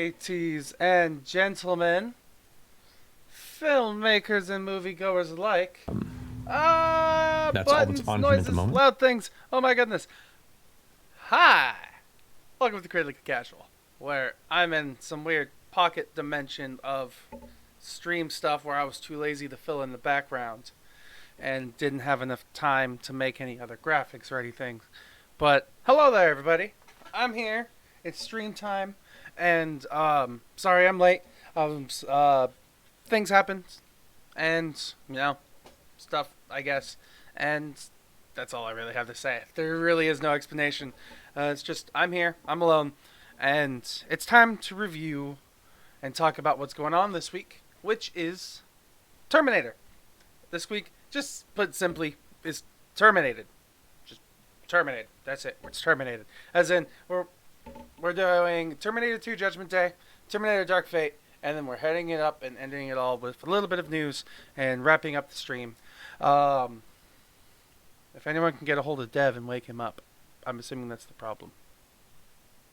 ladies and gentlemen, filmmakers and moviegoers alike. That's all that's Buttons, on him at the noises, moment. loud things. Oh my goodness. Hi. Welcome to Critically Casual, where I'm in some weird pocket dimension of stream stuff where I was too lazy to fill in the background and didn't have enough time to make any other graphics or anything. But hello there, everybody. I'm here. It's stream time, and sorry I'm late. Things happened, and stuff, I guess, and that's all I really have to say. There really is no explanation. It's just I'm here. I'm alone, and it's time to review and talk about what's going on this week, which is Terminator. This week, just put simply, is terminated. Just terminated. That's it. It's terminated. As in, we're doing Terminator 2 Judgment Day, Terminator Dark Fate, and then we're heading it up and ending it all with a little bit of news and wrapping up the stream. If anyone can get a hold of Dev and wake him up, I'm assuming that's the problem.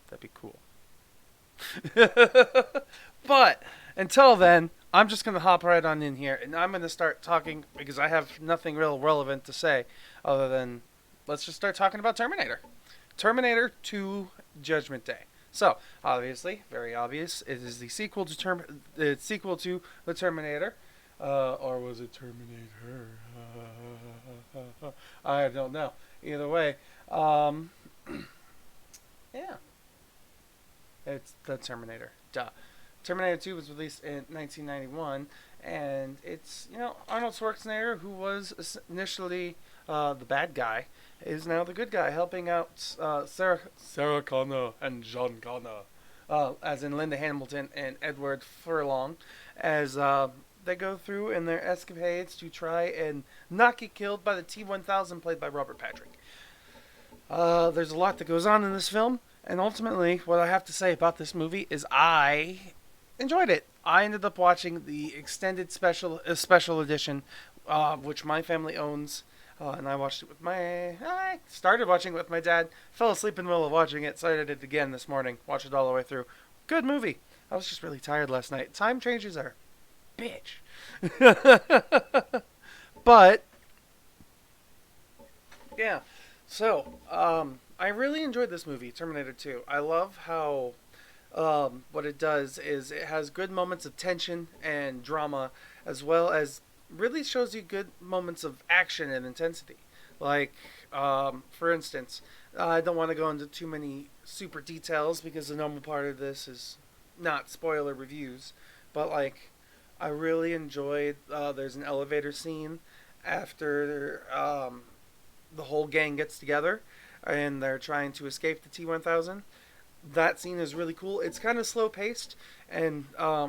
That'd be cool. But until then, I'm just going to hop right on in here, and I'm going to start talking because I have nothing real relevant to say other than let's just start talking about Terminator. Terminator 2 Judgment Day. So, obviously, very obvious, it is the sequel to the Terminator. Or was it Terminator? I don't know. Either way, yeah. It's the Terminator. Duh. Terminator 2 was released in 1991, and it's, Arnold Schwarzenegger, who was initially the bad guy, is now the good guy, helping out Sarah Connor and John Connor, as in Linda Hamilton and Edward Furlong, as they go through in their escapades to try and not get killed by the T-1000 played by Robert Patrick. There's a lot that goes on in this film, and ultimately, what I have to say about this movie is I enjoyed it. I ended up watching the extended special edition, which my family owns, and I started watching it with my dad, fell asleep in the middle of watching it, started it again this morning, watched it all the way through. Good movie. I was just really tired last night. Time changes are bitch. But yeah, so I really enjoyed this movie, Terminator 2. I love how what it does is it has good moments of tension and drama, as well as really shows you good moments of action and intensity. Like, for instance, I don't want to go into too many super details because the normal part of this is not spoiler reviews, but like, I really enjoyed, there's an elevator scene after the whole gang gets together and they're trying to escape the T-1000. That scene is really cool. It's kind of slow paced, and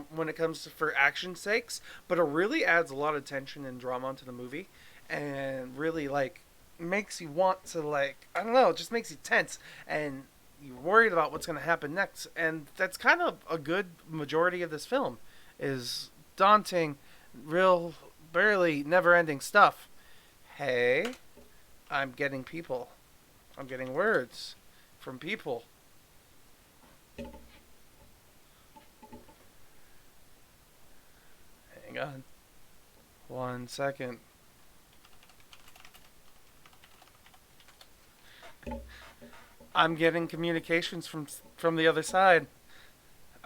when it comes to for action sakes, but it really adds a lot of tension and drama to the movie, and really like makes you want to I don't know, it just makes you tense and you're worried about what's going to happen next. And that's kind of a good majority of this film is daunting, real, barely never-ending stuff. Hey, I'm getting people. I'm getting words from people. Hang on. 1 second. I'm getting communications from the other side.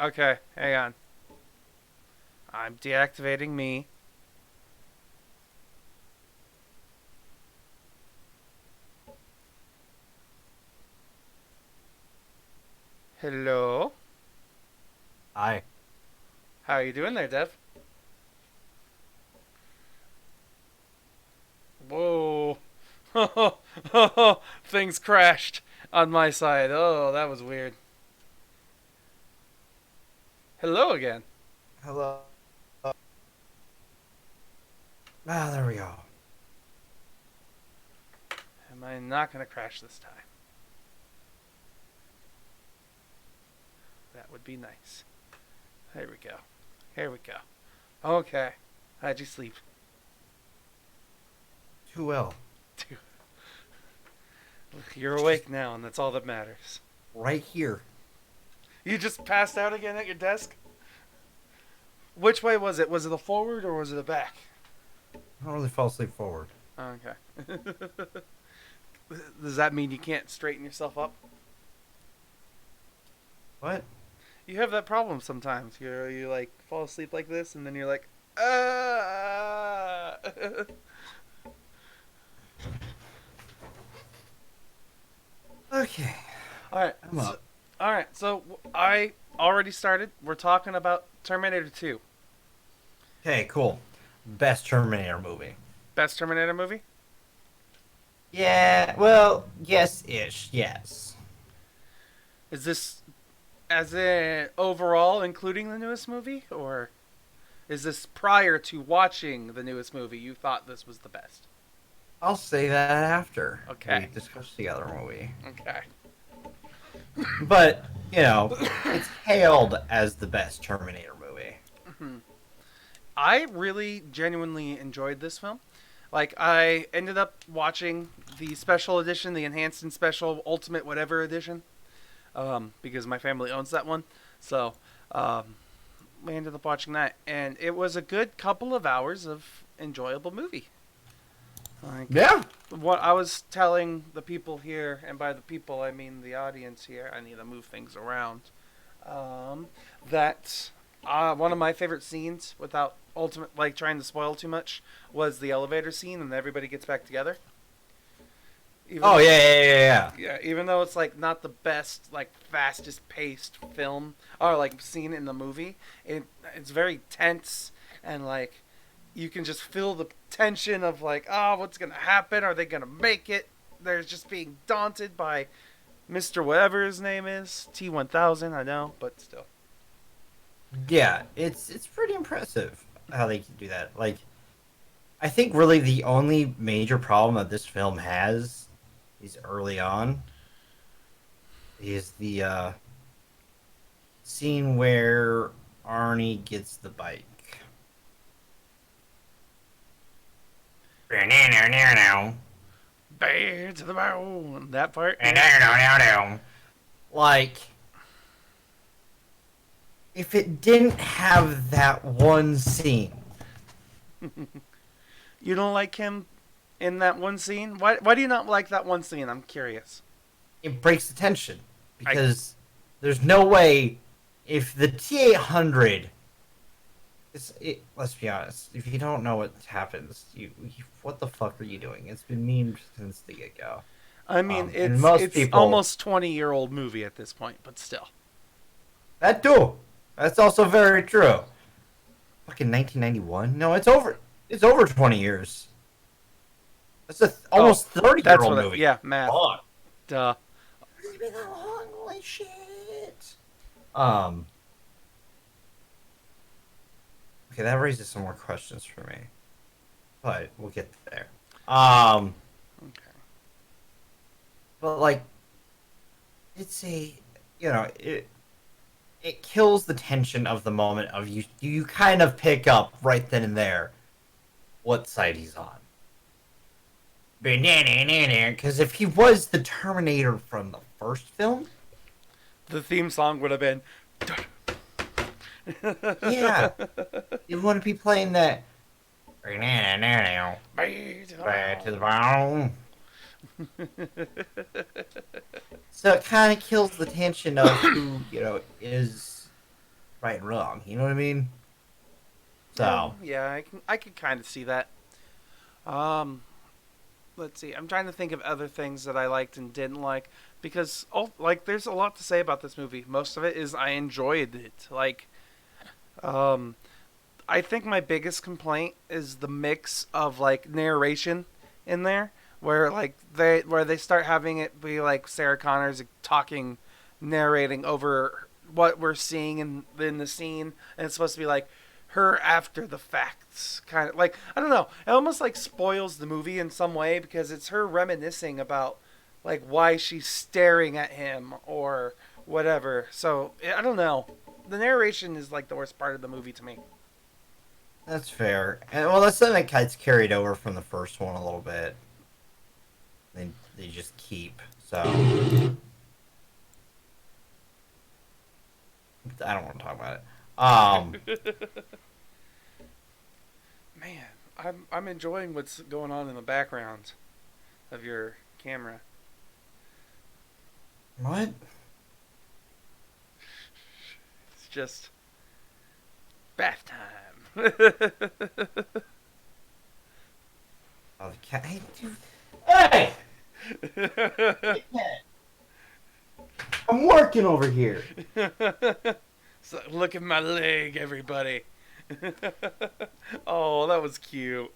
Okay, hang on. I'm deactivating me. Hello? Hi. How are you doing there, Dev? Whoa. Things crashed on my side. Oh, that was weird. Hello again. Hello. There we go. Am I not going to crash this time? That would be nice. There we go. Here we go. Okay. How'd you sleep? Too well. You're awake now, and that's all that matters. Right here. You just passed out again at your desk? Which way was it? Was it the forward or was it the back? I don't really fall asleep forward. Okay. Does that mean you can't straighten yourself up? What? You have that problem sometimes. You like fall asleep like this, and then you're like, Okay. All right. I'm up. All right. So I already started. We're talking about Terminator 2. Okay, cool. Best Terminator movie. Best Terminator movie? Yeah, well, yes-ish, yes. Is this as in overall, including the newest movie, or is this prior to watching the newest movie? You thought this was the best? I'll say that after Okay. we discuss the other movie. Okay. But, it's hailed as the best Terminator movie. I really genuinely enjoyed this film. Like, I ended up watching the special edition, the enhanced and special ultimate whatever edition, because my family owns that one. So we ended up watching that, and it was a good couple of hours of enjoyable movie. Like, Yeah. what I was telling the people here, and by the people I mean the audience here, I need to move things around, that one of my favorite scenes, without trying to spoil too much, was the elevator scene and everybody gets back together. Yeah. Yeah, even though it's like not the best, like fastest paced film or like scene in the movie, it's very tense, and like you can just feel the tension of like, oh, what's gonna happen? Are they gonna make it? They're just being daunted by Mr. Whatever his name is, T-1000. I know, but still. Yeah, it's pretty impressive how they can do that. Like, I think really the only major problem that this film has is early on is the scene where Arnie gets the bike. Bear to the bone. That part. Like, if it didn't have that one scene. You don't like him in that one scene? Why do you not like that one scene? I'm curious. It breaks the tension. Because there's no way if the T-800... let's be honest. If you don't know what happens, you what the fuck are you doing? It's been memed since the get-go. I mean, and it's people, almost 20-year-old movie at this point, but still. That too. That's also very true. Fucking 1991? No, it's over 20 years. That's almost 30-year-old movie. Yeah, math. Fuck. Duh. It's been that long. Holy shit. Okay, that raises some more questions for me. But we'll get there. Okay. But like, it's it kills the tension of the moment of you kind of pick up right then and there what side he's on. Because if he was the Terminator from the first film, the theme song would have been. Yeah, you want to be playing that. Back to the bone. So it kind of kills the tension of who is right and wrong. You know what I mean? So yeah, I can kind of see that. Let's see. I'm trying to think of other things that I liked and didn't like, because there's a lot to say about this movie. Most of it is I enjoyed it. Like, I think my biggest complaint is the mix of like narration in there, where they start having it be like Sarah Connor's talking, narrating over what we're seeing in the scene, and it's supposed to be like her after the facts, kind of like, I don't know, it almost like spoils the movie in some way, because it's her reminiscing about like why she's staring at him or whatever. So I don't know, the narration is like the worst part of the movie to me. that's fair. And well, that's something that gets carried over from the first one a little bit. They just keep so. I don't want to talk about it. Man, I'm enjoying what's going on in the background of your camera. What? It's just bath time. Oh, the cat. Hey, dude. Hey! I'm working over here. So, look at my leg, everybody. Oh, that was cute.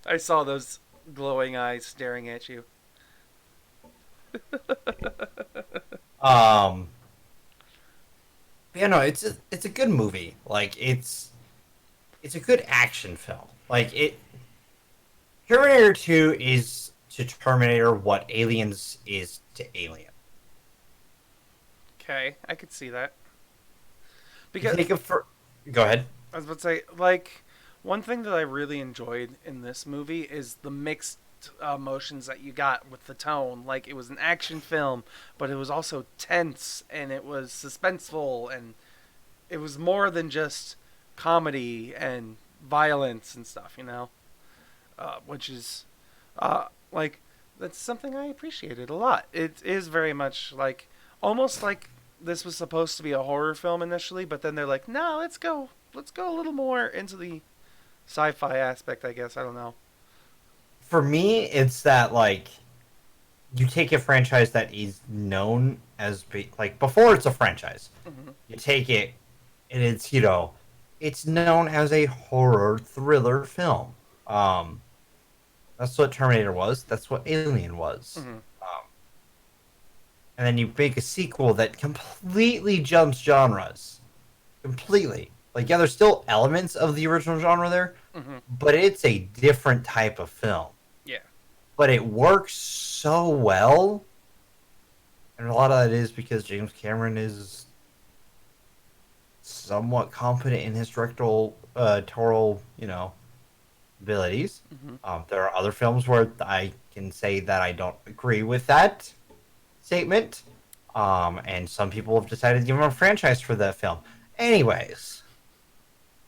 I saw those glowing eyes staring at you. Um, yeah, no, it's a good movie. Like it's a good action film. Like it. Terminator 2 is to Terminator what Aliens is to Alien. Okay, I could see that. You Because take it for. Go ahead. I was about to say, like, one thing that I really enjoyed in this movie is the mixed emotions that you got with the tone. Like, it was an action film, but it was also tense and it was suspenseful and it was more than just comedy and violence and stuff, you know? Which is, like, that's something I appreciated a lot. It is very much like, almost like this was supposed to be a horror film initially, but then they're like, no, let's go a little more into the sci-fi aspect, I guess. I don't know. For me, it's that like you take a franchise that is known as like before it's a franchise. Hmm. You take it and it's known as a horror thriller film. Um, that's what Terminator was. That's what Alien was. Hmm. And then you make a sequel that completely jumps genres. Completely. Like, yeah, there's still elements of the original genre there, Hmm. but it's a different type of film. Yeah. But it works so well, and a lot of that is because James Cameron is somewhat competent in his directorial, abilities. Hmm. There are other films where I can say that I don't agree with that statement. And some people have decided to give him a franchise for that film. Anyways,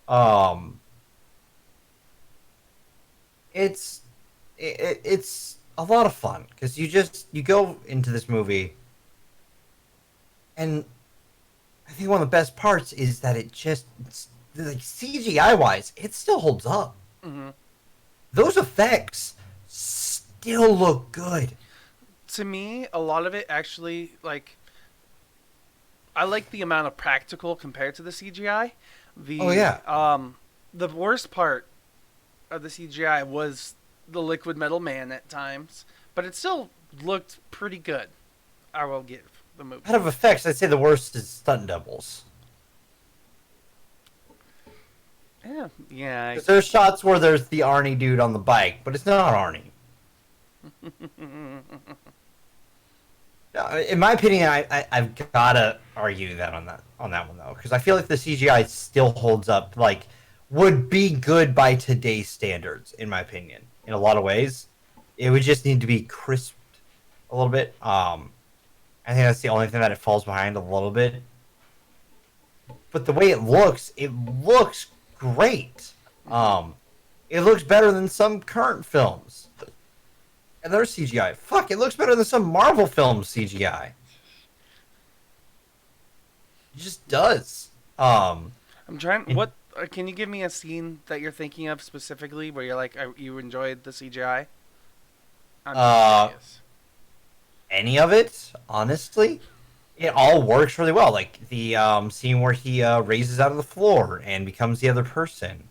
um, it's it's a lot of fun because you go into this movie, and I think one of the best parts is that it's like CGI wise, it still holds up. Hmm. Those effects still look good. To me, a lot of it actually, like, I like the amount of practical compared to the CGI. Oh The yeah. the worst part of the CGI was the liquid metal man at times, but it still looked pretty good. I will give the movie. Out of effects, I'd say the worst is stunt doubles. Yeah, yeah. Because there's shots where there's the Arnie dude on the bike, but it's not Arnie. In my opinion, I've gotta argue that on that one though, because I feel like the CGI still holds up. Like, would be good by today's standards, in my opinion. In a lot of ways, it would just need to be crisped a little bit. I think that's the only thing that it falls behind a little bit. But the way it looks great. It looks better than some current films. And there's CGI. Fuck, it looks better than some Marvel films CGI. It just does. I'm trying. What can you give me a scene that you're thinking of specifically where you're like you enjoyed the CGI? I'm just curious. Any of it, honestly, it all works really well. Like the scene where he raises out of the floor and becomes the other person.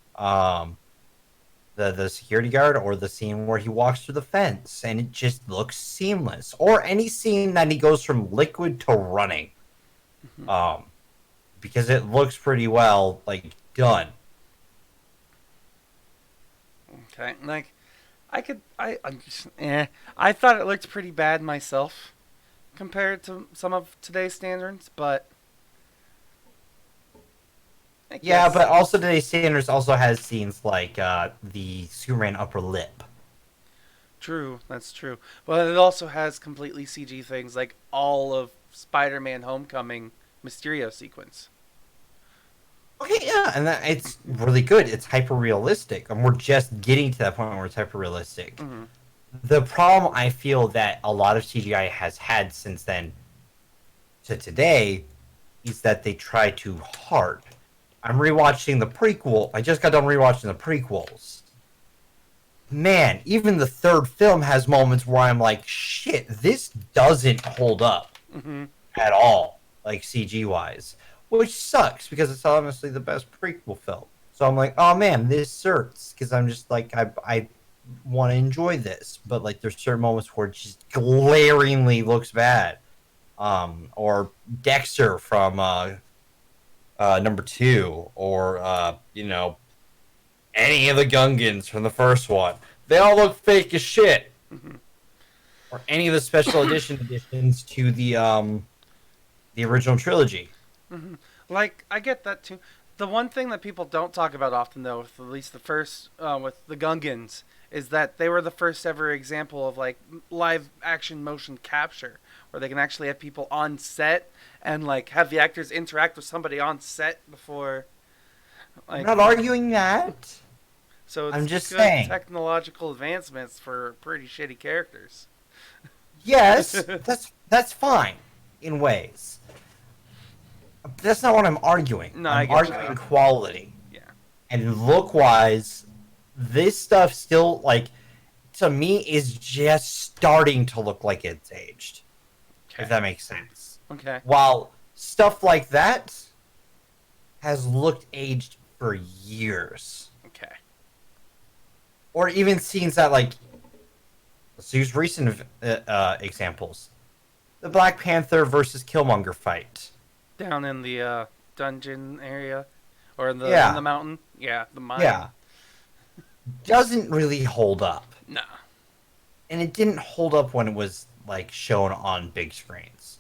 The security guard, or the scene where he walks through the fence and it just looks seamless. Or any scene that he goes from liquid to running. Because it looks pretty well, like, done. Okay, like I'm just, I thought it looked pretty bad myself compared to some of today's standards, but I Yeah, guess. but also today's standards also has scenes like the Superman upper lip. True, that's true. But it also has completely CG things like all of Spider-Man Homecoming Mysterio sequence. Okay, yeah, and it's really good. It's hyper realistic, and we're just getting to that point where it's hyper realistic. Mm-hmm. The problem I feel that a lot of CGI has had since then to today is that they try too hard. I'm rewatching the prequel. I just got done rewatching the prequels. Man, even the third film has moments where I'm like, shit, this doesn't hold up Mm-hmm. at all, like CG wise, which sucks because it's honestly the best prequel film. So I'm like, oh man, this hurts because I'm just like, I want to enjoy this, but like there's certain moments where it just glaringly looks bad. Or Dexter from number two, or any of the Gungans from the first one. They all look fake as shit. Mm-hmm. Or any of the special editions to the original trilogy. Mm-hmm. Like, I get that too. The one thing that people don't talk about often, though, with at least the first, with the Gungans, is that they were the first ever example of like live action motion capture, where they can actually have people on set and like have the actors interact with somebody on set before. I'm Like, not arguing that. so it's I'm just good saying. technological advancements for pretty shitty characters. Yes, that's fine in ways. But that's not what I'm arguing. No, I I'm get you. arguing quality. Yeah. And look wise, this stuff still like to me is just starting to look like it's aged. Okay. If that makes sense. Okay. While stuff like that has looked aged for years. Okay. Or even scenes that like let's use recent examples. The Black Panther versus Killmonger fight. Down in the dungeon area, or in Yeah. the mountain. Yeah, the mine. Yeah. Doesn't really hold up. No. And it didn't hold up when it was like shown on big screens.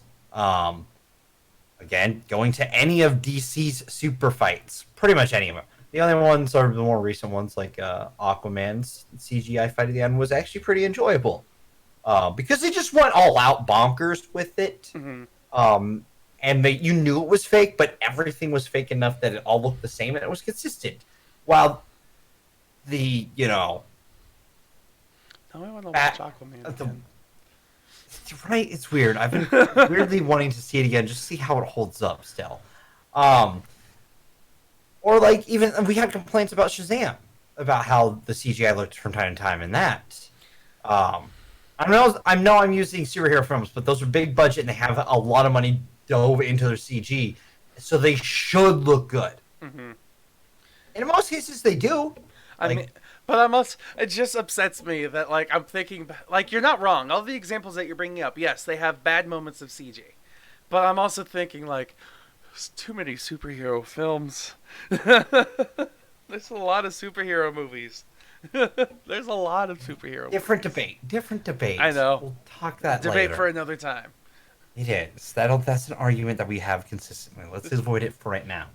Again, going to any of DC's super fights, pretty much any of them. The only ones are the more recent ones, like Aquaman's CGI fight at the end was actually pretty enjoyable, because they just went all out bonkers with it. Mm-hmm. And you knew it was fake, but everything was fake enough that it all looked the same and it was consistent. While the Now I want to watch Aquaman again. right, it's weird. I've been weirdly wanting to see it again, just to see how it holds up still. Or like even we had complaints about Shazam, about how the CGI looked from time to time in that. I know I'm using superhero films, but those are big budget and they have a lot of money dove into their CG, so they should look good. Mm-hmm. And in most cases, they do. I mean, but I'm also, it just upsets me that like I'm thinking like you're not wrong. All the examples that you're bringing up, yes, they have bad moments of CG, but I'm also thinking like there's too many superhero films. There's a lot of superhero movies. There's a lot of superhero. Different debate. I know. We'll talk that Debate later. for another time. It is. That's an argument that we have consistently. Let's avoid it for right now.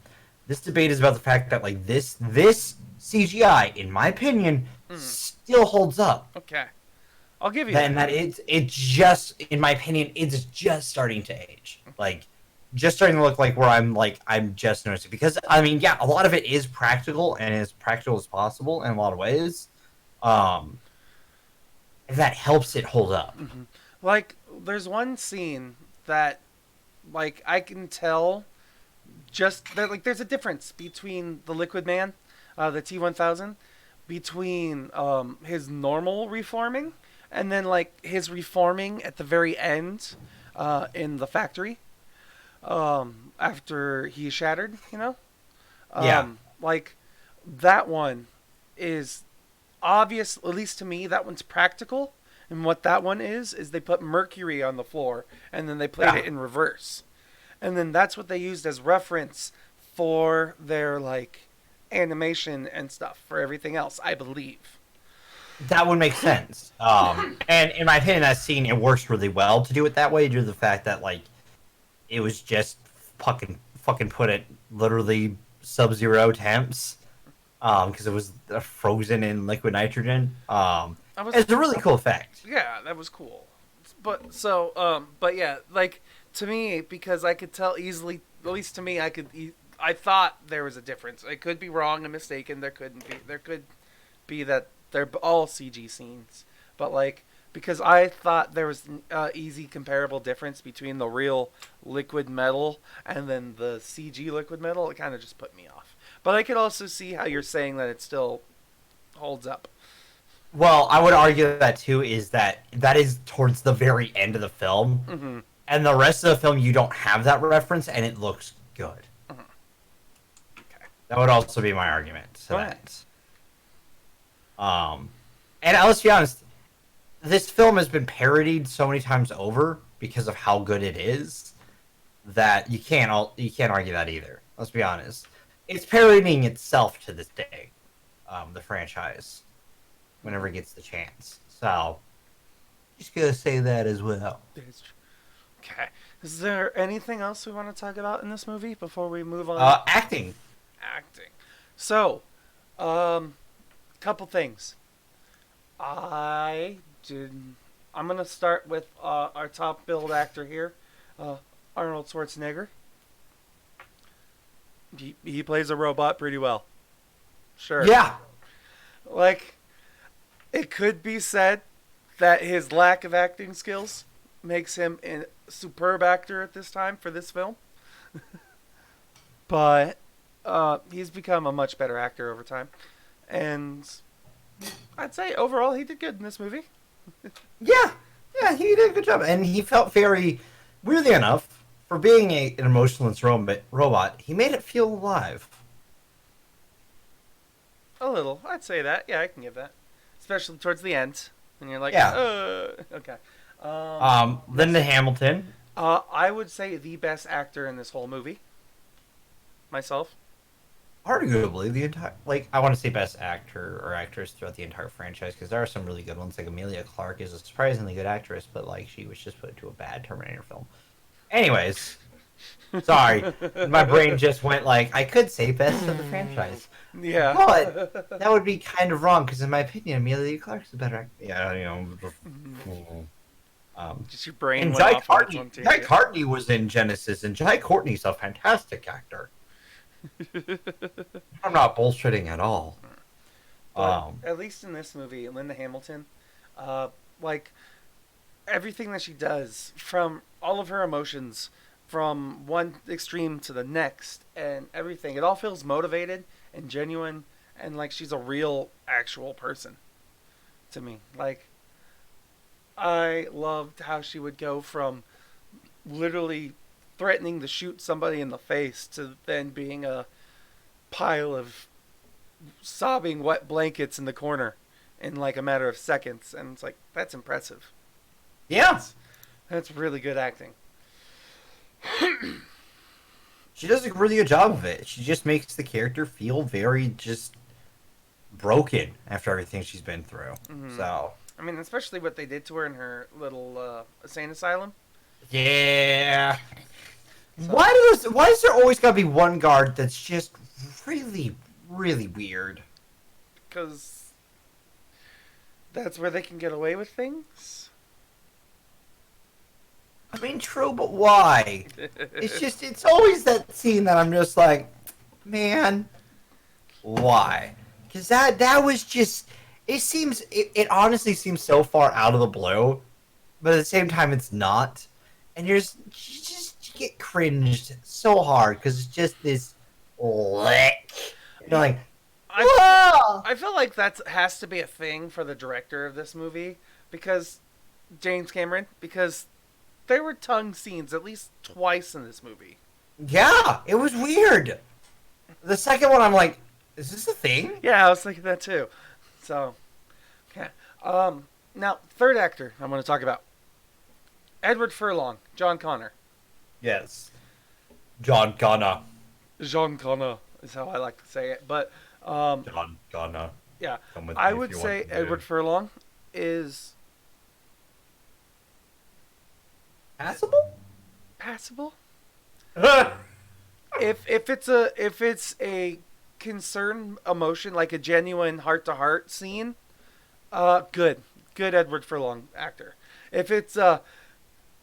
This debate is about the fact that like this CGI, in my opinion, still holds up. Okay, I'll give you And that it just, in my opinion, it's just starting to age. Like, just starting to look like where I'm just noticing. Because, I mean, yeah, a lot of it is practical and as practical as possible in a lot of ways. That helps it hold up. Mm-hmm. Like, there's one scene that, like, I can tell just that, like, there's a difference between the Liquid Man, the T-1000, between his normal reforming and then, like, his reforming at the very end in the factory after he shattered, you know? Yeah. Like, that one is obvious, at least to me, that one's practical. And what that one is they put mercury on the floor and then they played it in reverse. And then that's what they used as reference for their like animation and stuff for everything else, I believe. That would make sense. And in my opinion, that scene, it works really well to do it that way due to the fact that like it was just fucking put at literally sub-zero temps. Because it was frozen in liquid nitrogen. It's a really cool effect. Yeah, that was cool. But so, but yeah, like to me, because I could tell easily, at least to me, I thought there was a difference. I could be wrong and mistaken. There couldn't be. There could be that they're all CG scenes, but like because I thought there was an easy comparable difference between the real liquid metal and then the CG liquid metal. It kind of just put me off. But I could also see how you're saying that it still holds up. Well, I would argue that too is that is towards the very end of the film, Mm-hmm. and the rest of the film you don't have that reference, and it looks good. Mm-hmm. Okay. That would also be my argument to Right. that. And let's be honest, this film has been parodied so many times over because of how good it is that you can't argue that either. Let's be honest, it's parodying itself to this day, the franchise, whenever it gets the chance. So, just gonna say that as well. Okay. Is there anything else we want to talk about in this movie before we move on? Acting. Acting. So, couple things. I'm gonna start with our top billed actor here, Arnold Schwarzenegger. He plays a robot pretty well. Sure. Yeah. Like, it could be said that his lack of acting skills makes him a superb actor at this time for this film. But he's become a much better actor over time. And I'd say overall he did good in this movie. Yeah, he did a good job, and he felt very, weirdly enough, for being an emotionless robot, he made it feel alive. A little. I'd say that. Yeah, I can give that. Especially towards the end. And you're like, Yeah. Okay. Linda Hamilton. I would say the best actor in this whole movie. Myself. Arguably, the entire, like, I want to say best actor or actress throughout the entire franchise, because there are some really good ones, like Emilia Clarke is a surprisingly good actress, but, like, she was just put into a bad Terminator film. Anyways, sorry, my brain just went, like, I could say best of the franchise. Yeah. But that would be kind of wrong, because in my opinion, Emilia Clarke's a better actor. Yeah, you know. Just your brain And went Jai off on its own Courtney, tangent. Jai Courtney was in Genesis, and Jai Courtney's a fantastic actor. I'm not bullshitting at all. But at least in this movie, Linda Hamilton, like everything that she does, from all of her emotions, from one extreme to the next, and everything, it all feels motivated and genuine, and like she's a real, actual person to me. Like, I loved how she would go from literally threatening to shoot somebody in the face to then being a pile of sobbing wet blankets in the corner in like a matter of seconds, and it's like, that's impressive. Yeah. That's really good acting. She does a really good job of it. She just makes the character feel very just broken after everything she's been through. Mhm. So, I mean, especially what they did to her in her little insane asylum. yeah. So- Why is there always gotta be one guard that's just really, really weird? Because that's where they can get away with things. I mean, true, but why? It's always that scene that I'm just like, man, why? Because that was just, it honestly seems so far out of the blue, but at the same time, it's not. And you get cringed so hard because it's just this lick. You're like, I feel like that has to be a thing for the director of this movie, because James Cameron, because there were tongue scenes at least twice in this movie. yeah, it was weird. The second one, I'm like, is this a thing? Yeah, I was thinking that too. So, okay. Now, third actor I'm going to talk about. Edward Furlong, John Connor. Yes. John Connor. John Connor is how I like to say it. But, John Connor. yeah, Come with I me if would you say want to Edward live. Furlong is Passable? passable. If it's a concern emotion, like a genuine heart to heart scene, good Edward Furlong actor. If it's oh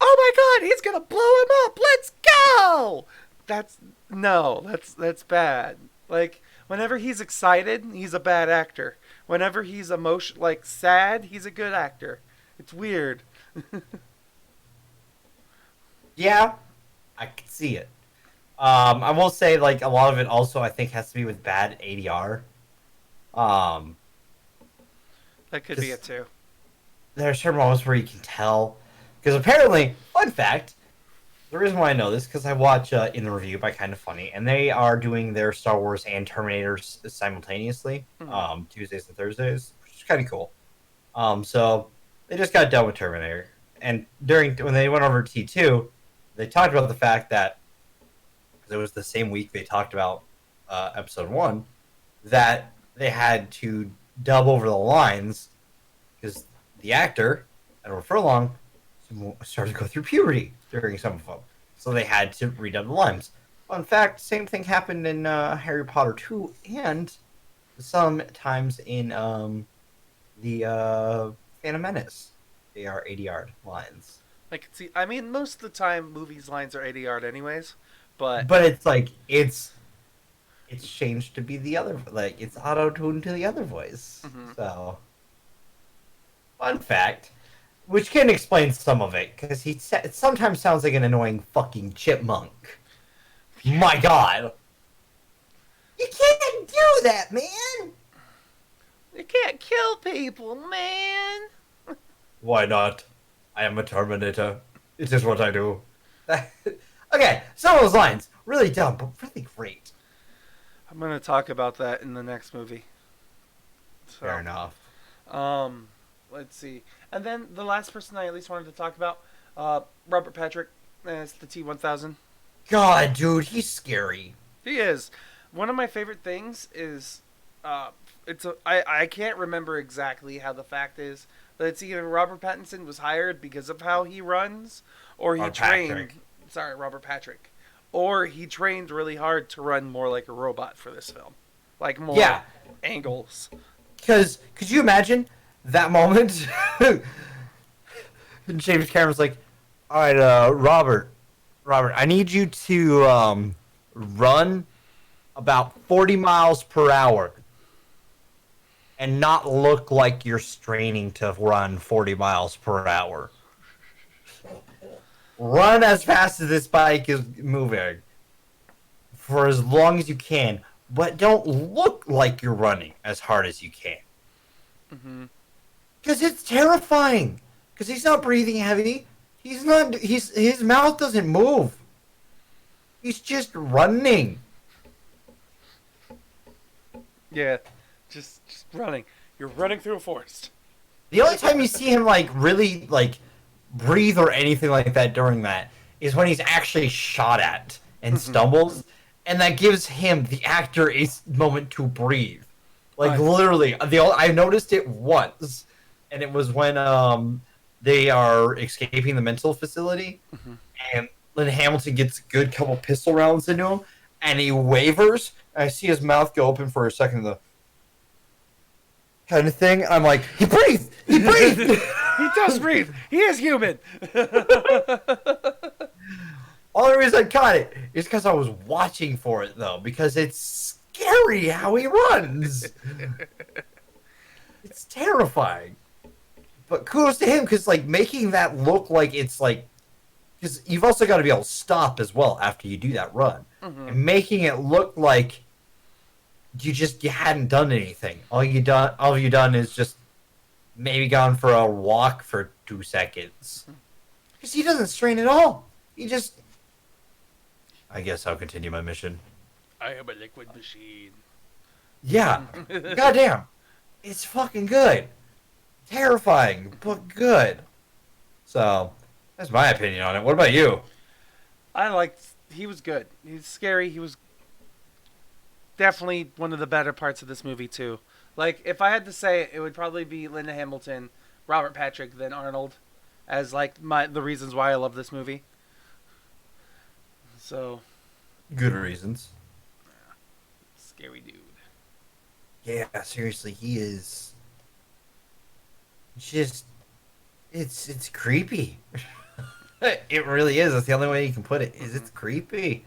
my god, he's gonna blow him up, let's go, that's no, that's bad. Like whenever he's excited, he's a bad actor. Whenever he's like sad, he's a good actor. It's weird. Yeah, I can see it. I will say, like, a lot of it also, I think, has to be with bad ADR. Um, That could be because it too. there are certain moments where you can tell. Because apparently, fun fact, the reason why I know this, because I watch In the Review by Kind of Funny, and they are doing their Star Wars and Terminators simultaneously, Mhm. Tuesdays and Thursdays, which is kind of cool. So they just got done with Terminator, and when they went over to T2, they talked about the fact that because it was the same week they talked about Episode 1, that they had to dub over the lines because the actor, Edward Furlong, started to go through puberty during some of them. So they had to redub the lines. Fun fact, same thing happened in Harry Potter 2 and sometimes in the Phantom Menace. They are 80-yard lines. I could see. I mean, most of the time, movies' lines are 80 yard, anyways. But But it's like, it's changed to be the other, like, it's auto-tuned to the other voice. mhm. So, fun fact, which can explain some of it, because it sometimes sounds like an annoying fucking chipmunk. My god. You can't do that, man! You can't kill people, man. Why not? I am a Terminator. It is what I do. Okay, some of those lines, really dumb, but really great. I'm gonna talk about that in the next movie. So, Fair enough. um, let's see. And then the last person I at least wanted to talk about, Robert Patrick as the T-1000. God, dude, he's scary. He is. One of my favorite things is, I can't remember exactly how the fact is, but it's either Robert Pattinson was hired because of how he runs, or he Robert trained. Patrick. Sorry, Robert Patrick, or he trained really hard to run more like a robot for this film, like more Yeah. angles. Because, could you imagine that moment? James Cameron's like, all right, Robert, I need you to run about 40 miles per hour and not look like you're straining to run 40 miles per hour. Run as fast as this bike is moving for as long as you can, but don't look like you're running as hard as you can. Mm-hmm. Because it's terrifying. Because he's not breathing heavy. His mouth doesn't move. He's just running. Yeah, just running. You're running through a forest. The only time you see him like really like breathe or anything like that during that is when he's actually shot at and stumbles, and that gives him, the actor, a moment to breathe. Like literally, I noticed it once, and it was when they are escaping the mental facility, and Lynn Hamilton gets a good couple pistol rounds into him, and he wavers. And I see his mouth go open for a second, the kind of thing. I'm like, he breathed! He breathed! He does breathe. He is human. Only reason I caught it is because I was watching for it, though, because it's scary how he runs. It's terrifying. But kudos to him, because, like, making that look like it's, like... Because you've also got to be able to stop as well after you do that run. And making it look like you hadn't done anything. All you've done is just maybe gone for a walk for 2 seconds. Because he doesn't strain at all. He just... I guess I'll continue my mission. I am a liquid machine. Yeah. Goddamn. It's fucking good. Terrifying, but good. So, that's my opinion on it. What about you? He was good. He's scary. He was definitely one of the better parts of this movie too. Like, if I had to say it, it would probably be Linda Hamilton, Robert Patrick, then Arnold, as like the reasons why I love this movie. So, Good reasons. scary dude. Yeah, seriously, he is just it's creepy. It really is. That's the only way you can put it. Is it's creepy.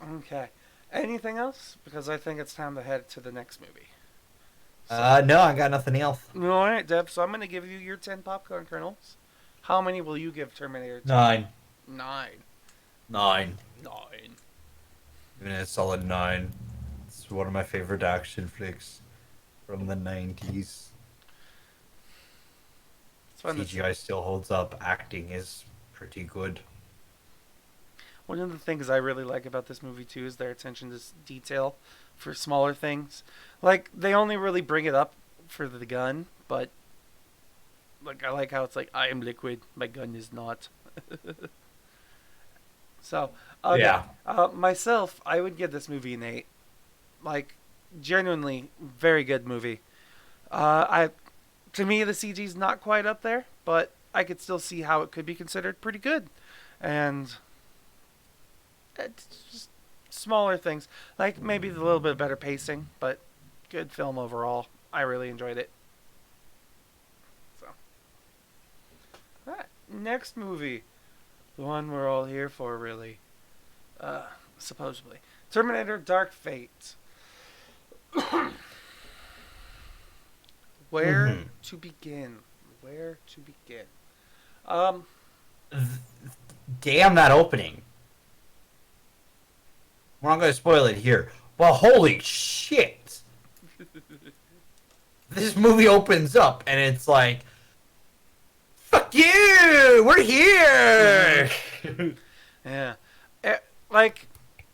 Okay. Anything else? Because I think it's time to head to the next movie. No, I got nothing else. All right, Deb. So I'm going to give you your 10 popcorn kernels. How many will you give Terminator 2? 9. 9. 9. 9. Even a solid 9. It's one of my favorite action flicks from the 90s. It's fun CGI still holds up. Acting is pretty good. One of the things I really like about this movie too is their attention to detail for smaller things. Like they only really bring it up for the gun, but like I like how it's like I am liquid, my gun is not. So okay. Yeah. Myself, I would give this movie an 8. Like genuinely very good movie. I to me the CG's not quite up there, but I could still see how it could be considered pretty good, and it's just smaller things, like maybe a little bit better pacing, but good film overall. I really enjoyed it. So, all right, next movie, the one we're all here for, really, supposedly, Terminator: Dark Fate. Where to begin? Where to begin? Damn that opening. We're not going to spoil it here. But holy shit. This movie opens up and it's like, fuck you! We're here! Yeah. Like,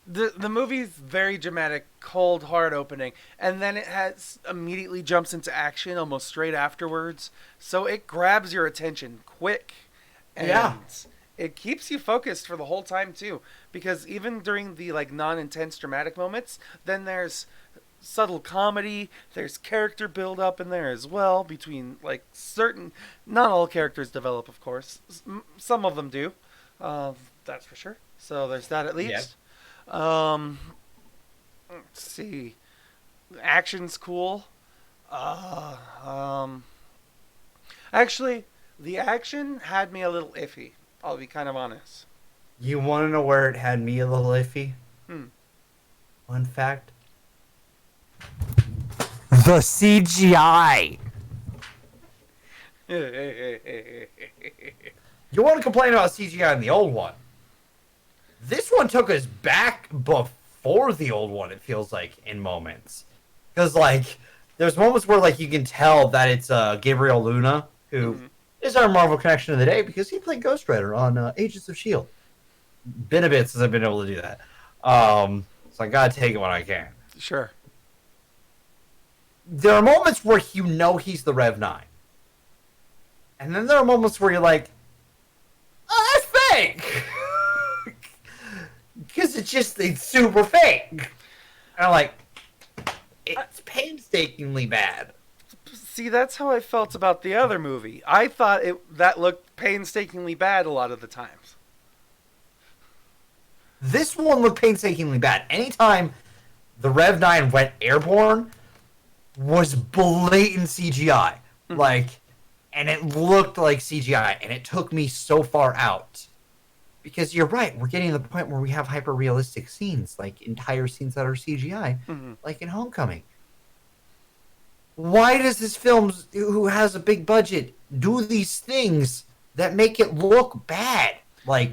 the movie's very dramatic, cold, hard opening, and then it has immediately jumps into action almost straight afterwards. So it grabs your attention quick. And yeah. It keeps you focused for the whole time too, because even during the like non-intense dramatic moments, then there's subtle comedy, there's character build up in there as well between like certain, not all characters develop, of course, some of them do, that's for sure, so there's that at least. Let's see, action's cool. Actually the action had me a little iffy, I'll be kind of honest. You want to know where it had me a little iffy? Fun fact. The CGI. You want to complain about CGI in the old one? This one took us back before the old one, it feels like, in moments. Because, like, there's moments where, like, you can tell that it's Gabriel Luna, who is our Marvel connection of the day, because he played Ghost Rider on Agents of S.H.I.E.L.D. Been a bit since I've been able to do that. So I gotta take it when I can. Sure. There are moments where you know he's the Rev 9. And then there are moments where you're like, oh, that's fake! Because it's super fake. And I'm like, it's painstakingly bad. See, that's how I felt about the other movie. I thought that looked painstakingly bad a lot of the times. This one looked painstakingly bad. Anytime the Rev 9 went airborne was blatant CGI. Like, and it looked like CGI, and it took me so far out. Because you're right, we're getting to the point where we have hyper-realistic scenes, like entire scenes that are CGI, like in Homecoming. Why does this film, who has a big budget, do these things that make it look bad? Like,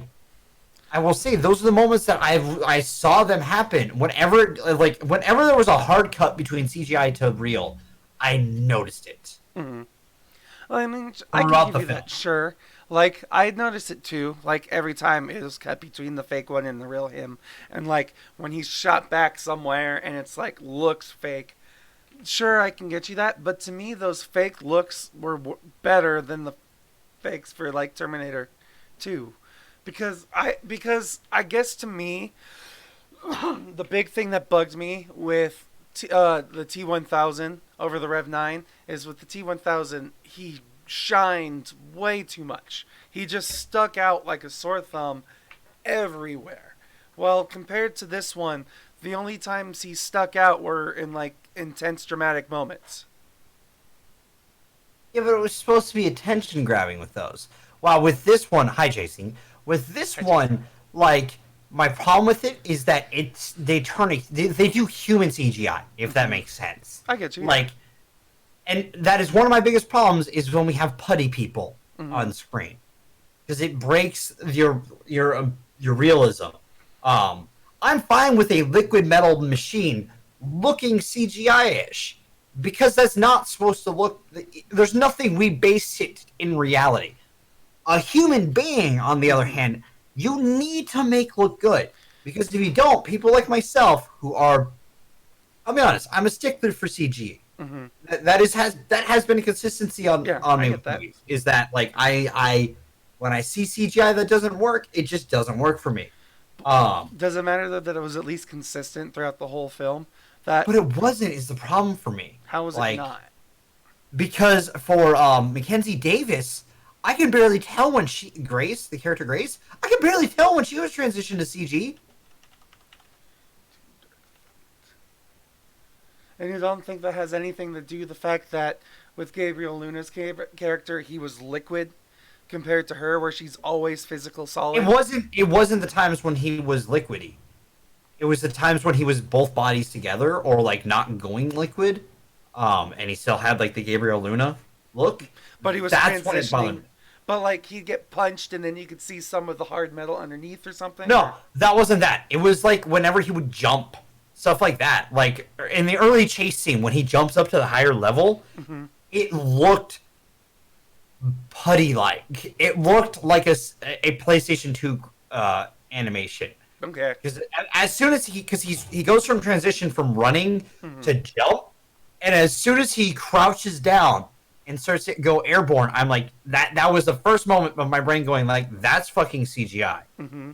I will say, those are the moments that I saw them happen. Whenever there was a hard cut between CGI to real, I noticed it. Well, I mean, I can give you that, sure. Like, I'd noticed it too. Like, every time it was cut between the fake one and the real him. And, like, when he's shot back somewhere and it's, like, looks fake. Sure, I can get you that. But to me, those fake looks were better than the fakes for, like, Terminator 2. Because I guess to me, the big thing that bugged me with the T-1000 over the Rev 9 is with the T-1000, he shined way too much. He just stuck out like a sore thumb everywhere. Well, compared to this one, the only times he stuck out were in like intense dramatic moments. Yeah, but it was supposed to be attention grabbing with those. Wow, with this one, hi Jason. With this one, like, My problem with it is that they do human CGI, if that makes sense. I get you. Like, and that is one of my biggest problems is when we have putty people on screen, because it breaks your realism. I'm fine with a liquid metal machine looking CGI-ish, because that's not supposed to look. There's nothing we base it in reality. A human being, on the other hand, you need to make look good, because if you don't, people like myself who are, I'll be honest, I'm a stickler for CG. Mm-hmm. That has been a consistency on me with movies. Is that like I when I see CGI that doesn't work, it just doesn't work for me. Does it matter though that it was at least consistent throughout the whole film? But it wasn't is the problem for me. How was it not? Because for Mackenzie Davis, I can barely tell when the character Grace, I can barely tell when she was transitioned to CG. And you don't think that has anything to do with the fact that with Gabriel Luna's character, he was liquid compared to her, where she's always physical solid? It wasn't the times when he was liquidy. It was the times when he was both bodies together or like not going liquid, and he still had like the Gabriel Luna look. But he was transitioning. But like he'd get punched, and then you could see some of the hard metal underneath or something. No, that wasn't that. It was like whenever he would jump, stuff like that. Like in the early chase scene when he jumps up to the higher level, it looked putty-like. It looked like a PlayStation 2 animation. Okay. Because as soon as he goes from transition from running to jump, and as soon as he crouches down and starts to go airborne, I'm like, that was the first moment of my brain going like, that's fucking CGI. Mm-hmm.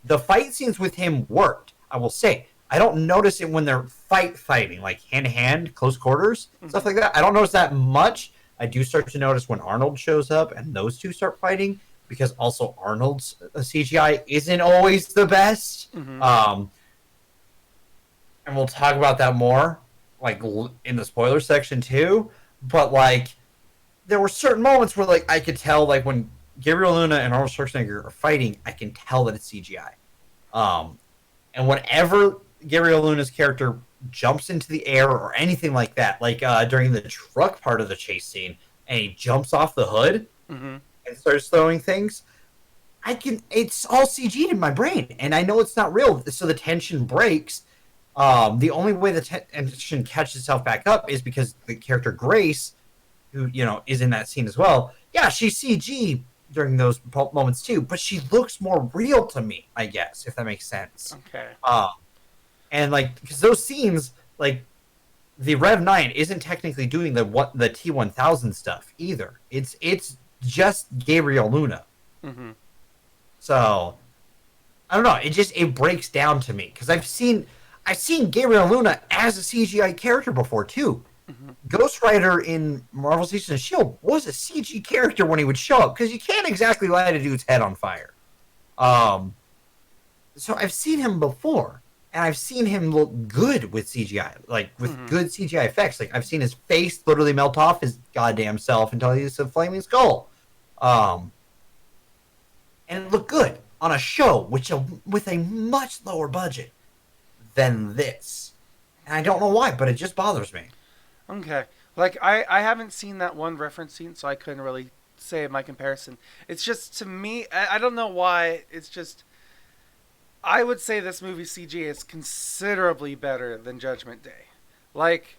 The fight scenes with him worked, I will say. I don't notice it when they're fighting, like hand-to-hand, close quarters, stuff like that. I don't notice that much. I do start to notice when Arnold shows up and those two start fighting, because also Arnold's CGI isn't always the best. And we'll talk about that more, like, in the spoiler section, too. But, like, there were certain moments where, like, I could tell, like, when Gabriel Luna and Arnold Schwarzenegger are fighting, I can tell that it's CGI. And whenever Gabriel Luna's character jumps into the air or anything like that, like during the truck part of the chase scene, and he jumps off the hood and starts throwing things, it's all CG'd in my brain, and I know it's not real, so the tension breaks. The only way the tension catches itself back up is because the character Grace, who, is in that scene as well, yeah, she's CG during those moments too, but she looks more real to me, I guess, if that makes sense. Okay. And like, because those scenes, like, the Rev 9 isn't technically doing the T1000 stuff either. It's just Gabriel Luna. So I don't know. It breaks down to me, because I've seen Gabriel Luna as a CGI character before too. Ghost Rider in Marvel's Agents of S.H.I.E.L.D. was a CG character when he would show up, because you can't exactly light a dude's head on fire. So I've seen him before, and I've seen him look good with CGI, like with good CGI effects. Like I've seen his face literally melt off his goddamn self until he's a flaming skull, and it looked good on a show with a much lower budget than this. And I don't know why, but it just bothers me. Okay. Like, I haven't seen that one reference scene, so I couldn't really say my comparison. It's just, to me, I don't know why, it's just, I would say this movie's CG is considerably better than Judgment Day. Like,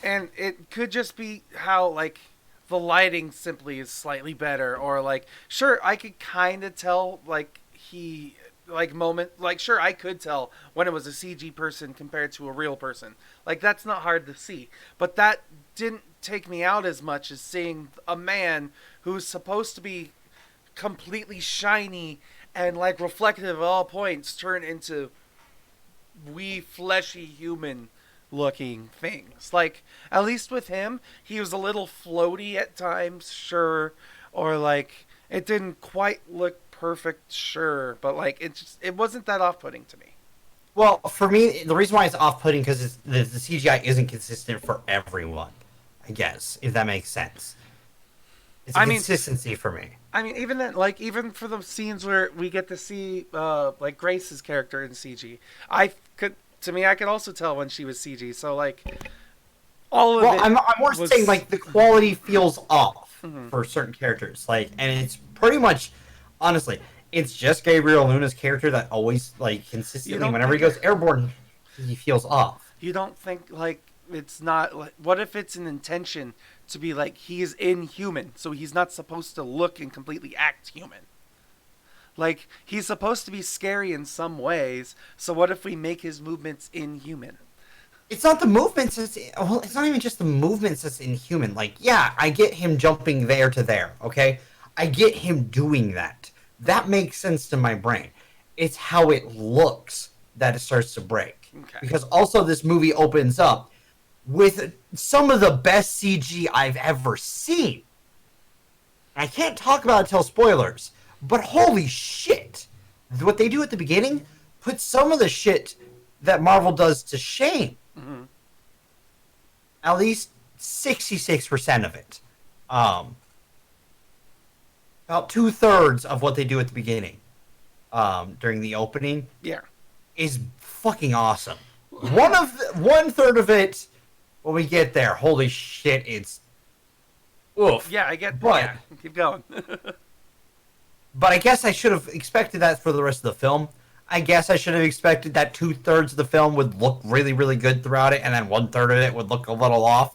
and it could just be how, like, the lighting simply is slightly better, or, like, sure, I could kind of tell, like, sure, I could tell when it was a CG person compared to a real person. Like, that's not hard to see. But that didn't take me out as much as seeing a man who's supposed to be completely shiny and, like, reflective at all points turn into wee, fleshy, human looking things. Like, at least with him, he was a little floaty at times, sure. Or, like, it didn't quite look perfect, sure, but like it wasn't that off-putting to me. Well, for me, the reason why it's off-putting because the CGI isn't consistent for everyone, I guess, if that makes sense. It's a I mean, consistency for me. even then, like even for the scenes where we get to see like Grace's character in CG, I could also tell when she was CG. So like all of Well, it. I'm more was, saying like the quality feels off Mhm. for certain characters, like, and it's pretty much, honestly, it's just Gabriel Luna's character that always like You consistently, don't whenever he think goes airborne, he feels off. you don't think like it's not like what if it's an intention to be like he is inhuman, so he's not supposed to look and completely act human. Like he's supposed to be scary in some ways, so what if we make his movements inhuman? It's not the movements. It's not even just the movements that's inhuman. Like, yeah, I get him jumping there to there. Okay, I get him doing that. That makes sense to my brain. It's how it looks that it starts to break. Okay. Because also this movie opens up with some of the best CG I've ever seen. I can't talk about it till spoilers, but holy shit! What they do at the beginning puts some of the shit that Marvel does to shame. Mm-hmm. At least 66% of it. About 2/3 of what they do at the beginning, during the opening, Yeah. is fucking awesome. 1/3 of it, when we get there, holy shit, it's oof. Yeah, I get. But- Yeah, keep going. But I guess I should have expected that for the rest of the film. I guess I should have expected that 2/3 of the film would look really, really good throughout it, and then 1/3 of it would look a little off.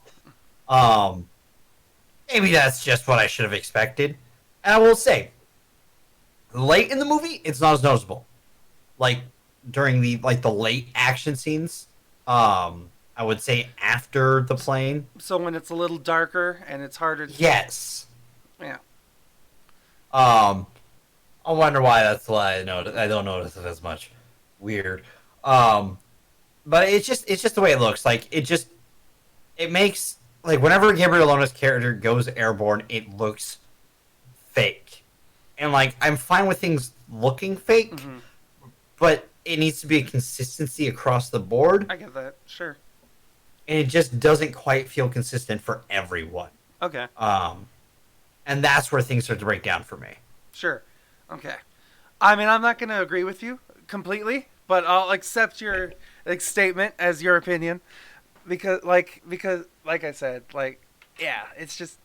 Maybe that's just what I should have expected. And I will say, late in the movie, it's not as noticeable. Like during the late action scenes, I would say after the plane. So when it's a little darker and it's harder to. Yes. Yeah. I wonder why that's why I don't notice it as much. Weird. But it's just the way it looks. Like it makes like whenever Gabriel Luna's character goes airborne, it looks fake. And like I'm fine with things looking fake, Mm-hmm. but it needs to be a consistency across the board. I get that. Sure. And it just doesn't quite feel consistent for everyone. Okay. And that's where things start to break down for me. Sure. Okay. I mean, I'm not going to agree with you completely, but I'll accept your statement as your opinion because like I said, like yeah, it's just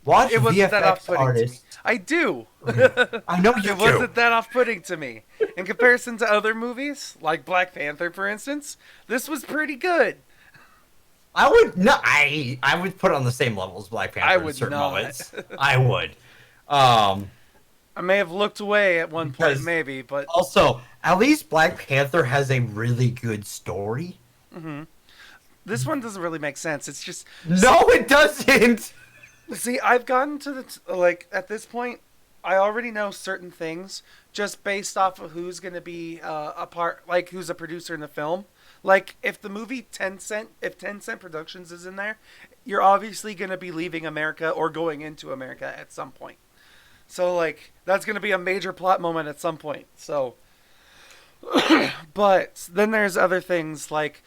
Watch it wasn't that VFX off-putting to me. artists. I do. I know you It do. wasn't that off-putting to me in comparison to other movies like Black Panther, for instance. This was pretty good. I would put it on the same level as Black Panther I in would certain not. moments. I would. I may have looked away at one point, Because- maybe, but Also, at least Black Panther has a really good story. this one doesn't really make sense. It's just No, it doesn't. see, I've gotten to the at this point, I already know certain things just based off of who's going to be a part, like who's a producer in the film. Like if the movie 10 Cent Productions is in there, you're obviously going to be leaving America or going into America at some point. So like that's going to be a major plot moment at some point. So but then there's other things like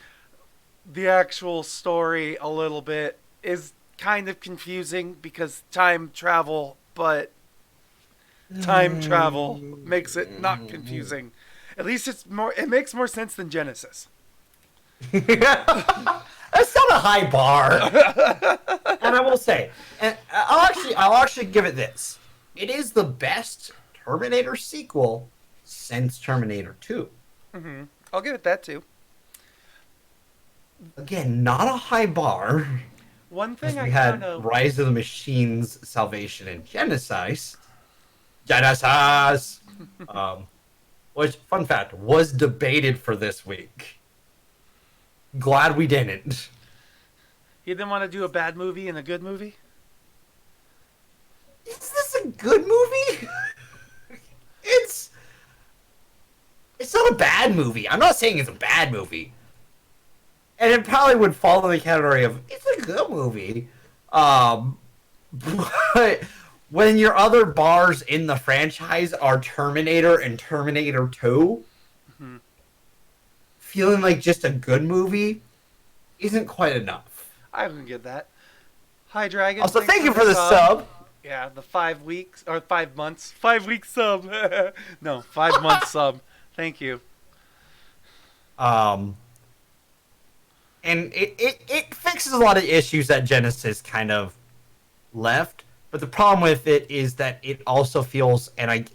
the actual story a little bit is kind of confusing because time travel, but time travel makes it not confusing. At least it makes more sense than Genesis. That's not a high bar. And I will say, and I'll actually give it this. It is the best Terminator sequel since Terminator 2. I'll give it that too. Again, not a high bar. One thing I We had kind of Rise of the Machines, Salvation, and Genesis. Genesis! Which, fun fact, was debated for this week. Glad we didn't. you didn't want to do a bad movie and a good movie. Is this a good movie? It's not a bad movie. I'm not saying it's a bad movie. And it probably would fall in the category of it's a good movie. But when your other bars in the franchise are Terminator and Terminator 2, feeling like just a good movie isn't quite enough. I can get that. Hi, Dragon. Also, Thanks thank you for the sub. Yeah, the 5 weeks or 5 months, 5 week sub. No, 5 month sub. Thank you. Um, and it fixes a lot of issues that Genesis kind of left. But the problem with it is that it also feels, and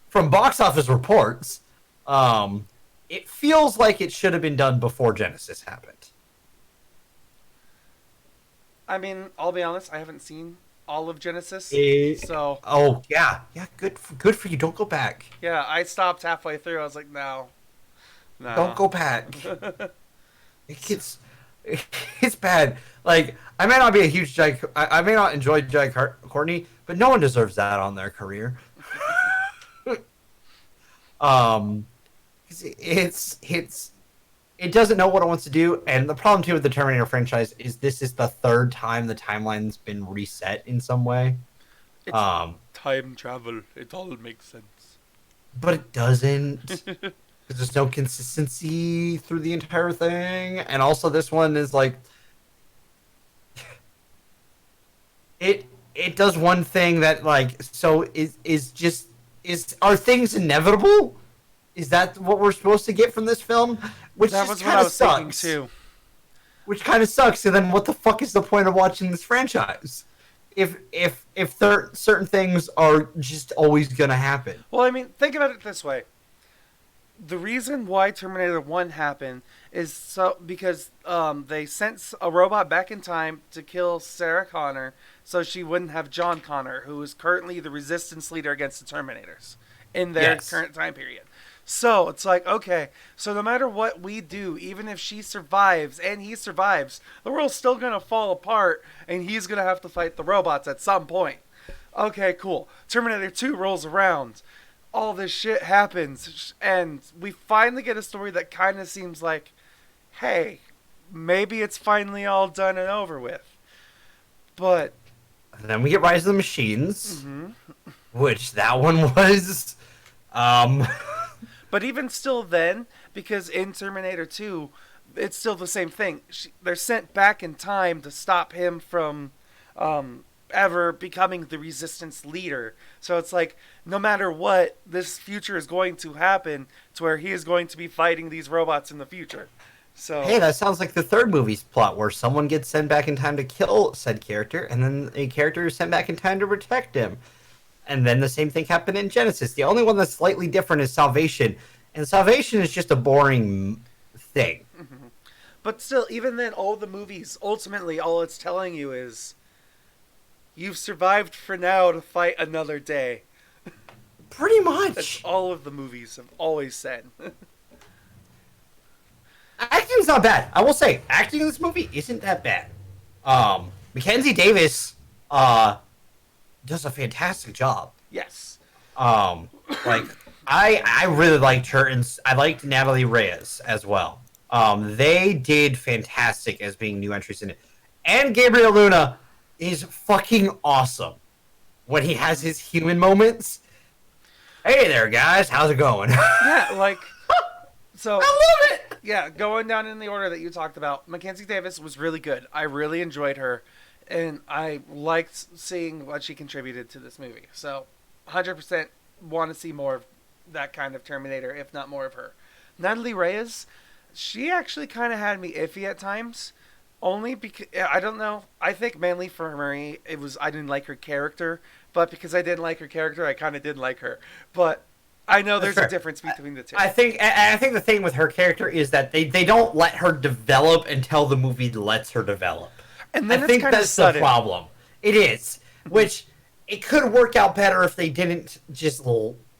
from box office reports, it feels like it should have been done before Genesis happened. I mean, I'll be honest, I haven't seen all of Genesis, so Oh yeah, good for you. Don't go back. yeah, I stopped halfway through. I was like, no, no. Don't go back. It's bad. Like, I may not be a huge I may not enjoy Jai Courtney, but no one deserves that on their career. It doesn't know what it wants to do, and the problem too with the Terminator franchise is this is the third time the timeline's been reset in some way. It's time travel. It all makes sense. But it doesn't. There's no consistency through the entire thing, and also this one is like it does one thing that like so is are things inevitable? Is that what we're supposed to get from this film? Which that just was what kind I of was thinking sucks. too. Which kind of sucks. So then, what the fuck is the point of watching this franchise? If certain things are just always gonna happen. Well, I mean, think about it this way. The reason why Terminator 1 happened is because they sent a robot back in time to kill Sarah Connor so she wouldn't have John Connor, who is currently the resistance leader against the Terminators in their current time period. So it's like, okay, so no matter what we do, even if she survives and he survives, the world's still going to fall apart and he's going to have to fight the robots at some point. Okay, cool. Terminator 2 rolls around. All this shit happens, and we finally get a story that kind of seems like, hey, maybe it's finally all done and over with. But And then we get Rise of the Machines, which that one was. But even still then, because in Terminator 2, it's still the same thing. They're sent back in time to stop him from ever becoming the resistance leader. So it's like, no matter what, this future is going to happen to where he is going to be fighting these robots in the future. So Hey, that sounds like the third movie's plot, where someone gets sent back in time to kill said character, and then a character is sent back in time to protect him. And then the same thing happened in Genesis. The only one that's slightly different is Salvation. And Salvation is just a boring thing. But still, even then, all the movies, ultimately, all it's telling you is, you've survived for now to fight another day. Pretty much. That's all of the movies have always said. Acting's not bad. I will say, acting in this movie isn't that bad. Mackenzie Davis does a fantastic job. Yes. Like I really liked her, and I liked Natalie Reyes as well. They did fantastic as being new entries in it. And Gabriel Luna is fucking awesome when he has his human moments. Hey there, guys. How's it going? Yeah, like, so... I love it! Yeah, going down in the order that you talked about, Mackenzie Davis was really good. I really enjoyed her, and I liked seeing what she contributed to this movie. So, 100% want to see more of that kind of Terminator, if not more of her. Natalie Reyes, she actually kind of had me iffy at times. Only because, I don't know, I think mainly for Marie, I didn't like her character, but because I didn't like her character, I kind of didn't like her. But I know there's a difference between the two. I think the thing with her character is that they don't let her develop until the movie lets her develop. And then I think that's sudden. the problem. It is, which it could work out better if they didn't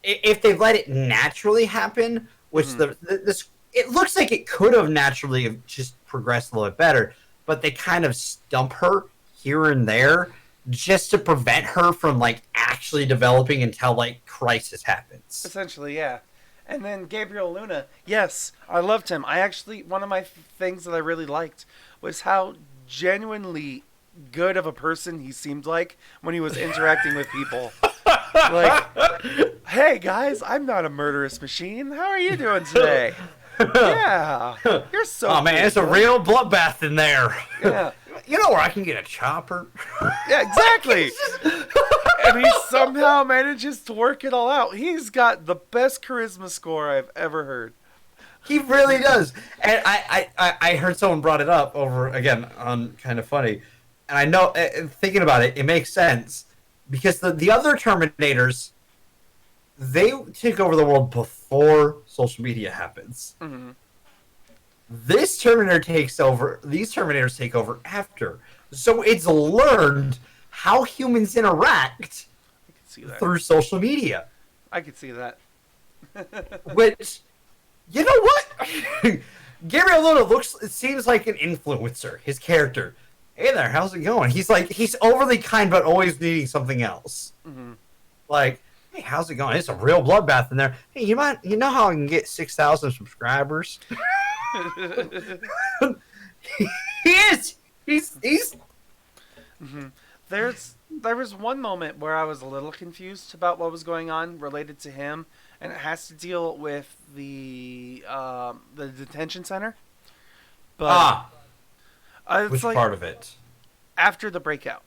if they let it naturally happen. Which it looks like it could have naturally just progressed a little bit better, but they kind of stump her here and there just to prevent her from like actually developing until like crisis happens. Essentially, yeah. And then Gabriel Luna, yes, I loved him. One of my things that I really liked was how genuinely good of a person he seemed like when he was interacting with people. Like, hey guys, I'm not a murderous machine. How are you doing today? Yeah, you're so. Oh man, it's a real bloodbath in there. Yeah. You know where I can get a chopper? Yeah, exactly. And he somehow manages to work it all out. He's got the best charisma score I've ever heard. He really does. And I heard someone brought it up over, again, on Kind of Funny. And I know, thinking about it, it makes sense. Because the other Terminators, they take over the world before social media happens. Mm-hmm. These Terminators take over after. So it's learned how humans interact through social media. I could see that. Which, you know what? Gabriel Luna seems like an influencer, his character. Hey there, how's it going? He's overly kind, but always needing something else. Mm-hmm. Like, hey, how's it going? It's a real bloodbath in there. Hey, you know how I can get 6,000 subscribers? He is. He's. Mm-hmm. There was one moment where I was a little confused about what was going on related to him, and it has to deal with the detention center. But which part of it? After the breakout.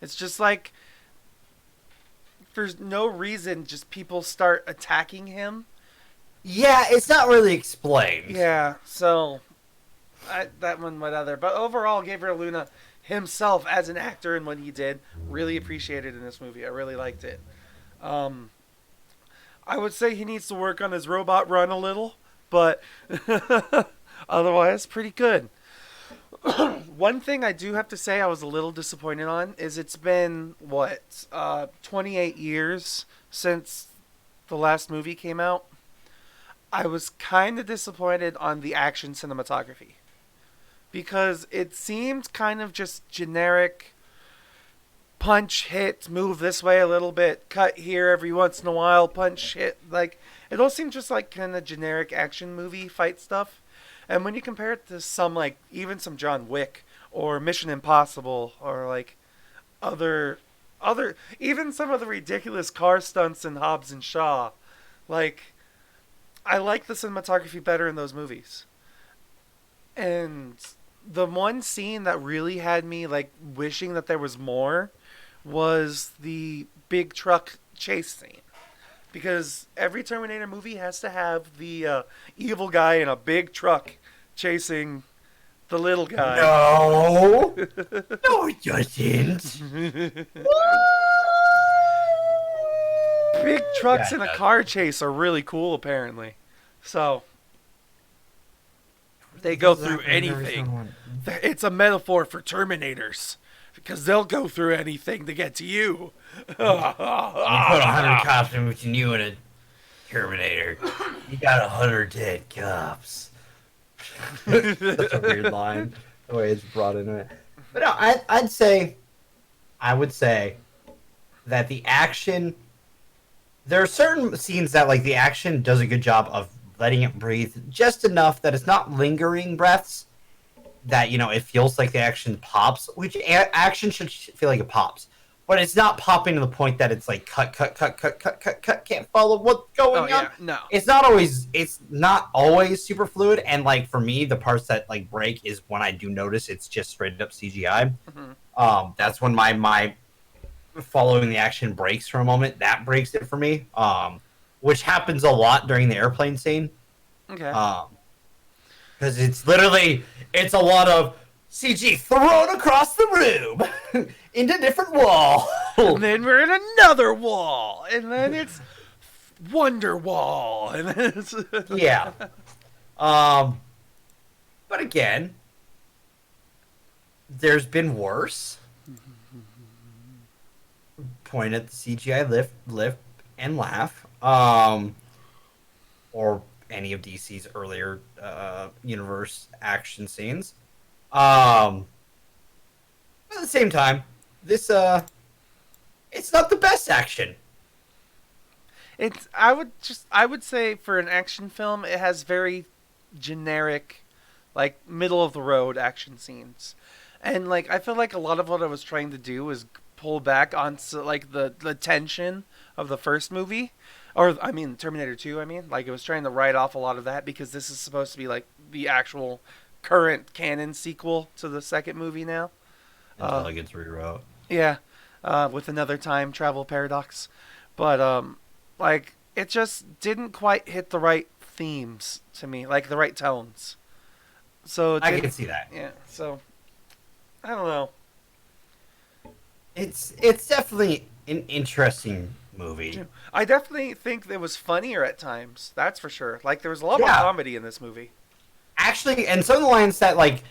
It's just like, for no reason, just people start attacking him. Yeah, it's not really explained. Yeah, so that one went other. But overall, Gabriel Luna himself as an actor and what he did, really appreciated in this movie. I really liked it. I would say he needs to work on his robot run a little, but otherwise, pretty good. One thing I do have to say I was a little disappointed on is it's been, 28 years since the last movie came out. I was kind of disappointed on the action cinematography because it seemed kind of just generic punch, hit, move this way a little bit, cut here every once in a while, punch, hit. Like, it all seemed just like kind of generic action movie fight stuff. And when you compare it to some, like, even some John Wick or Mission Impossible or, like, other, even some of the ridiculous car stunts in Hobbs and Shaw, like, I like the cinematography better in those movies. And the one scene that really had me, like, wishing that there was more was the big truck chase scene. Because every Terminator movie has to have the evil guy in a big truck chasing the little guy. No! No, it doesn't. Big trucks in a car chase are really cool, apparently. So, they go through anything. It's a metaphor for Terminators. Because they'll go through anything to get to you. You put 100 cops in between you and a Terminator. You got 100 dead cops. Such a weird line, the way it's brought into it. But no, I would say that the action, there are certain scenes that, like, the action does a good job of letting it breathe just enough that it's not lingering breaths, that, you know, it feels like the action pops, which action should feel like it pops. But it's not popping to the point that it's like cut, can't follow what's going on. No. It's not always super fluid, and, like, for me, the parts that, like, break is when I do notice it's just straight up CGI. Mm-hmm. That's when my following the action breaks for a moment. That breaks it for me. Which happens a lot during the airplane scene. Okay. Because it's a lot of CG thrown across the room into different wall. And then we're in another wall. And then it's Wonder Wall. And then it's... Yeah. But again, there's been worse. Point at the CGI lift and laugh. Or any of DC's earlier universe action scenes. But at the same time, this it's not the best action. I would say for an action film, it has very generic, like, middle of the road action scenes. And, like, I feel like a lot of what I was trying to do was pull back on, like, the tension of the first movie. Or, I mean, Terminator 2, I mean. Like, it was trying to write off a lot of that because this is supposed to be, like, the actual current canon sequel to the second movie now. Until it gets rewrote. Yeah. with another time travel paradox, but like it just didn't quite hit the right themes to me, like the right tones. So it I can didn't. see that. Yeah. So I don't know. It's definitely an interesting movie. I definitely think it was funnier at times. That's for sure. Like there was a lot more Yeah. comedy in this movie. Actually, and some of the lines that like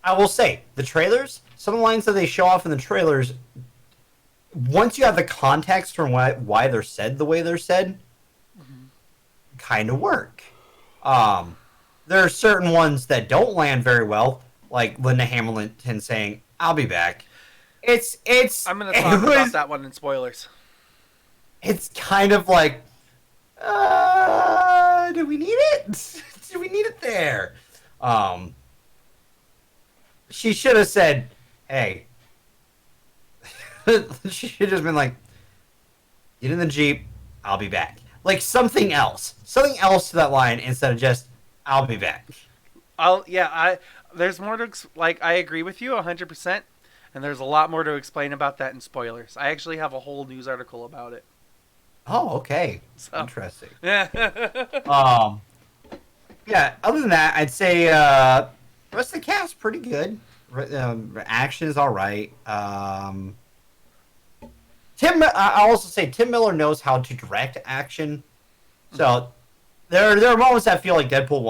I will say, the trailers, some of the lines that they show off in the trailers, once you have the context from why they're said the way they're said, kind of work. There are certain ones that don't land very well, like Linda Hamilton saying, "I'll be back." I'm gonna talk about that one in spoilers. It's kind of like, do we need it? Do we need it there? She should have said, "Hey." She should have just been like, "Get in the Jeep, I'll be back." Like something else to that line instead of just, "I'll be back." There's more to like. I agree with you 100%, and there's a lot more to explain about that in spoilers. I actually have a whole news article about it. Oh, okay. So. Interesting. Yeah. Yeah. Other than that, I'd say the rest of the cast pretty good. Action is all right. I'll also say Tim Miller knows how to direct action. So there are moments that feel like Deadpool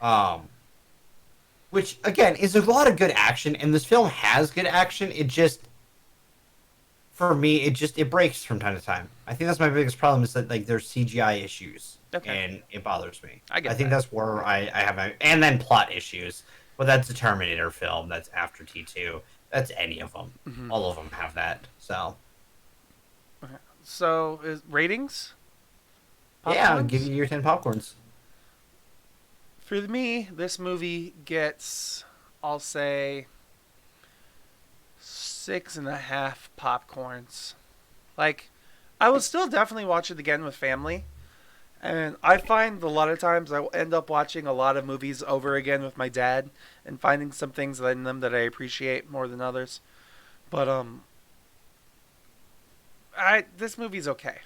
1. Which again is a lot of good action, and this film has good action. It just, for me, it breaks from time to time. I think that's my biggest problem is that like there's CGI issues, and it bothers me. I think that's where I have and then plot issues. But that's a Terminator film. That's after T2. That's any of them. Mm-hmm. All of them have that. So. So is ratings? Yeah, I'll give you your 10 popcorns. For me, this movie gets, I'll say, 6.5 popcorns. Like, I will still definitely watch it again with family. And I find a lot of times I end up watching a lot of movies over again with my dad and finding some things in them that I appreciate more than others. But this movie's okay.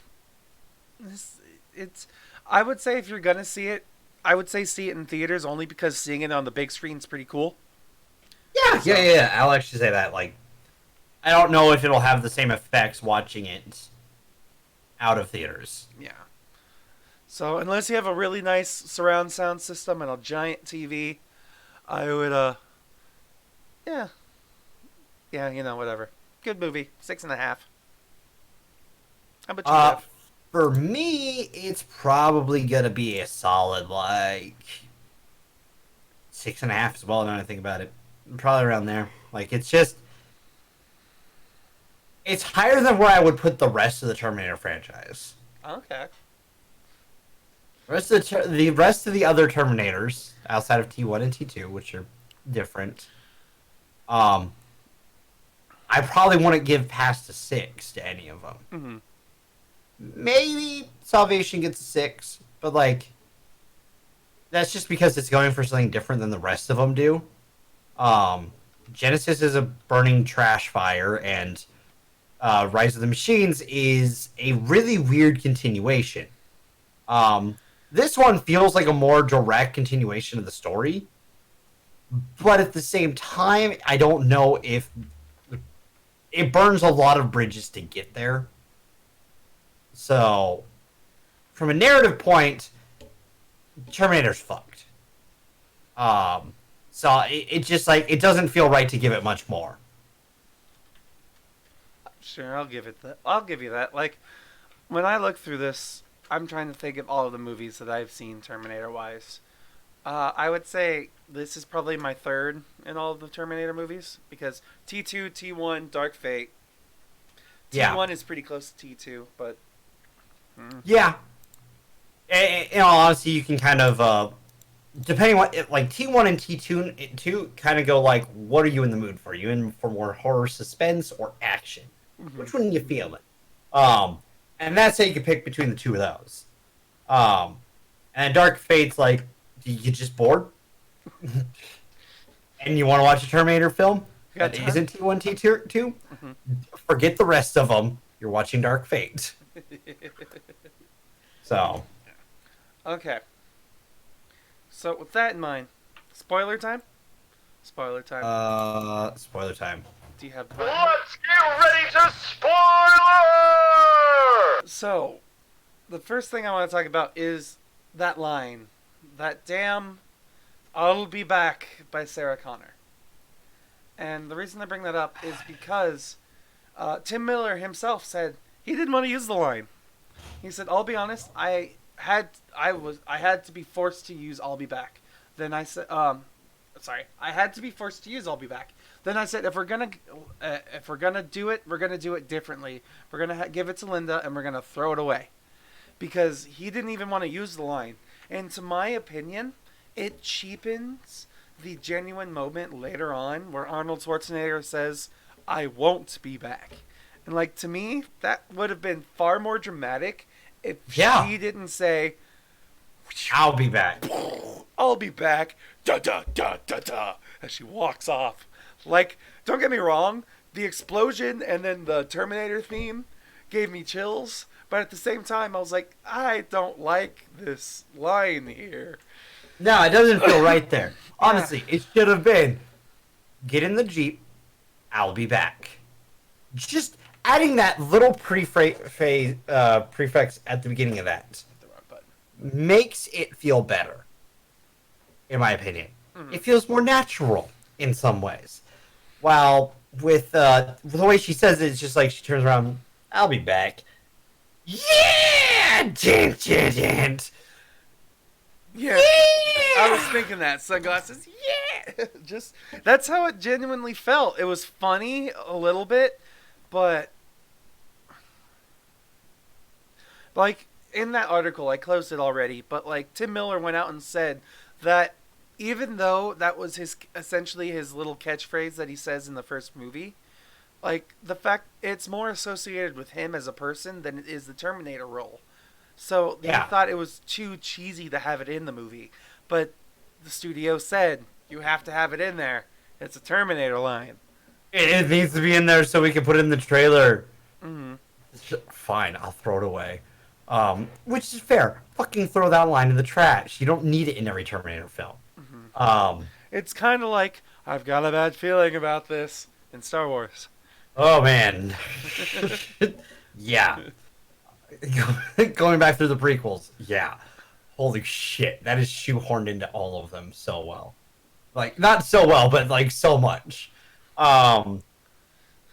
I would say if you're gonna see it, I would say see it in theaters only because seeing it on the big screen's pretty cool. Yeah. I'll actually say that. Like, I don't know if it'll have the same effects watching it out of theaters. Yeah. So unless you have a really nice surround sound system and a giant TV, I would yeah, whatever. Good movie, 6.5. How about you, Jeff? For me, it's probably gonna be a solid like 6.5 as well. Now I think about it, probably around there. Like it's higher than where I would put the rest of the Terminator franchise. Okay. The rest of the other Terminators outside of T1 and T2, which are different, I probably wouldn't give past a 6 to any of them. Mm-hmm. Maybe Salvation gets a 6, but like that's just because it's going for something different than the rest of them do. Genesis is a burning trash fire, and Rise of the Machines is a really weird continuation. This one feels like a more direct continuation of the story, but at the same time, I don't know if it burns a lot of bridges to get there. So, from a narrative point, Terminator's fucked. So it just like it doesn't feel right to give it much more. Sure, I'll give you that. Like, when I look through this, I'm trying to think of all of the movies that I've seen Terminator-wise. I would say this is probably my third in all of the Terminator movies because T2, T1, Dark Fate. T1 is pretty close to T2, but... Yeah. In all honesty, you can kind of... depending on... Like, T1 and T2 kind of go like, what are you in the mood for? Are you in for more horror suspense or action? Mm-hmm. Which one are you feeling? And that's how you can pick between the two of those. And Dark Fate's like, you get just bored? And you want to watch a Terminator film? got that time? isn't T1, T2, forget the rest of them. You're watching Dark Fate. So, Okay. So with that in mind, spoiler time. Spoiler time. spoiler time. Do you have? Let's get ready to spoiler! So, the first thing I want to talk about is that line, that damn "I'll be back" by Sarah Connor. And the reason I bring that up is because Tim Miller himself said he didn't want to use the line. He said, "I'll be honest, I had to be forced to use 'I'll be back.' Then I said, I had to be forced to use 'I'll be back.' Then I said, if we're gonna do it, we're gonna do it differently. We're gonna give it to Linda, and we're gonna throw it away." Because he didn't even want to use the line. And to my opinion, it cheapens the genuine moment later on where Arnold Schwarzenegger says, "I won't be back." And like, to me, that would have been far more dramatic if she didn't say, I'll be back. "I'll be back," da da da da da, as she walks off. Like, don't get me wrong, the explosion and then the Terminator theme gave me chills. But at the same time, I was like, I don't like this line here. No, it doesn't feel right there. Honestly, it should have been, get in the Jeep, I'll be back. Just adding that little prefix at the beginning of that The wrong button. makes it feel better, in my opinion. It feels more natural in some ways. While with the way she says it, it's just like she turns around, "I'll be back." Yeah! Dun, dun, dun. Yeah, I was thinking that. Sunglasses, yeah! Just, that's how it genuinely felt. It was funny a little bit, but like, in that article, I closed it already, but like, Tim Miller went out and said that even though that was essentially his little catchphrase that he says in the first movie, like, the fact it's more associated with him as a person than it is the Terminator role. So he thought it was too cheesy to have it in the movie. But the studio said, you have to have it in there. It's a Terminator line. It needs to be in there so we can put it in the trailer. Mm-hmm. Fine, I'll throw it away. Which is fair. Fucking throw that line in the trash. You don't need it in every Terminator film. Mm-hmm. It's kind of like, I've got a bad feeling about this in Star Wars. Oh, man. Yeah. Going back through the prequels. Yeah. Holy shit. That is shoehorned into all of them so well. Like, not so well, but, like, so much. No,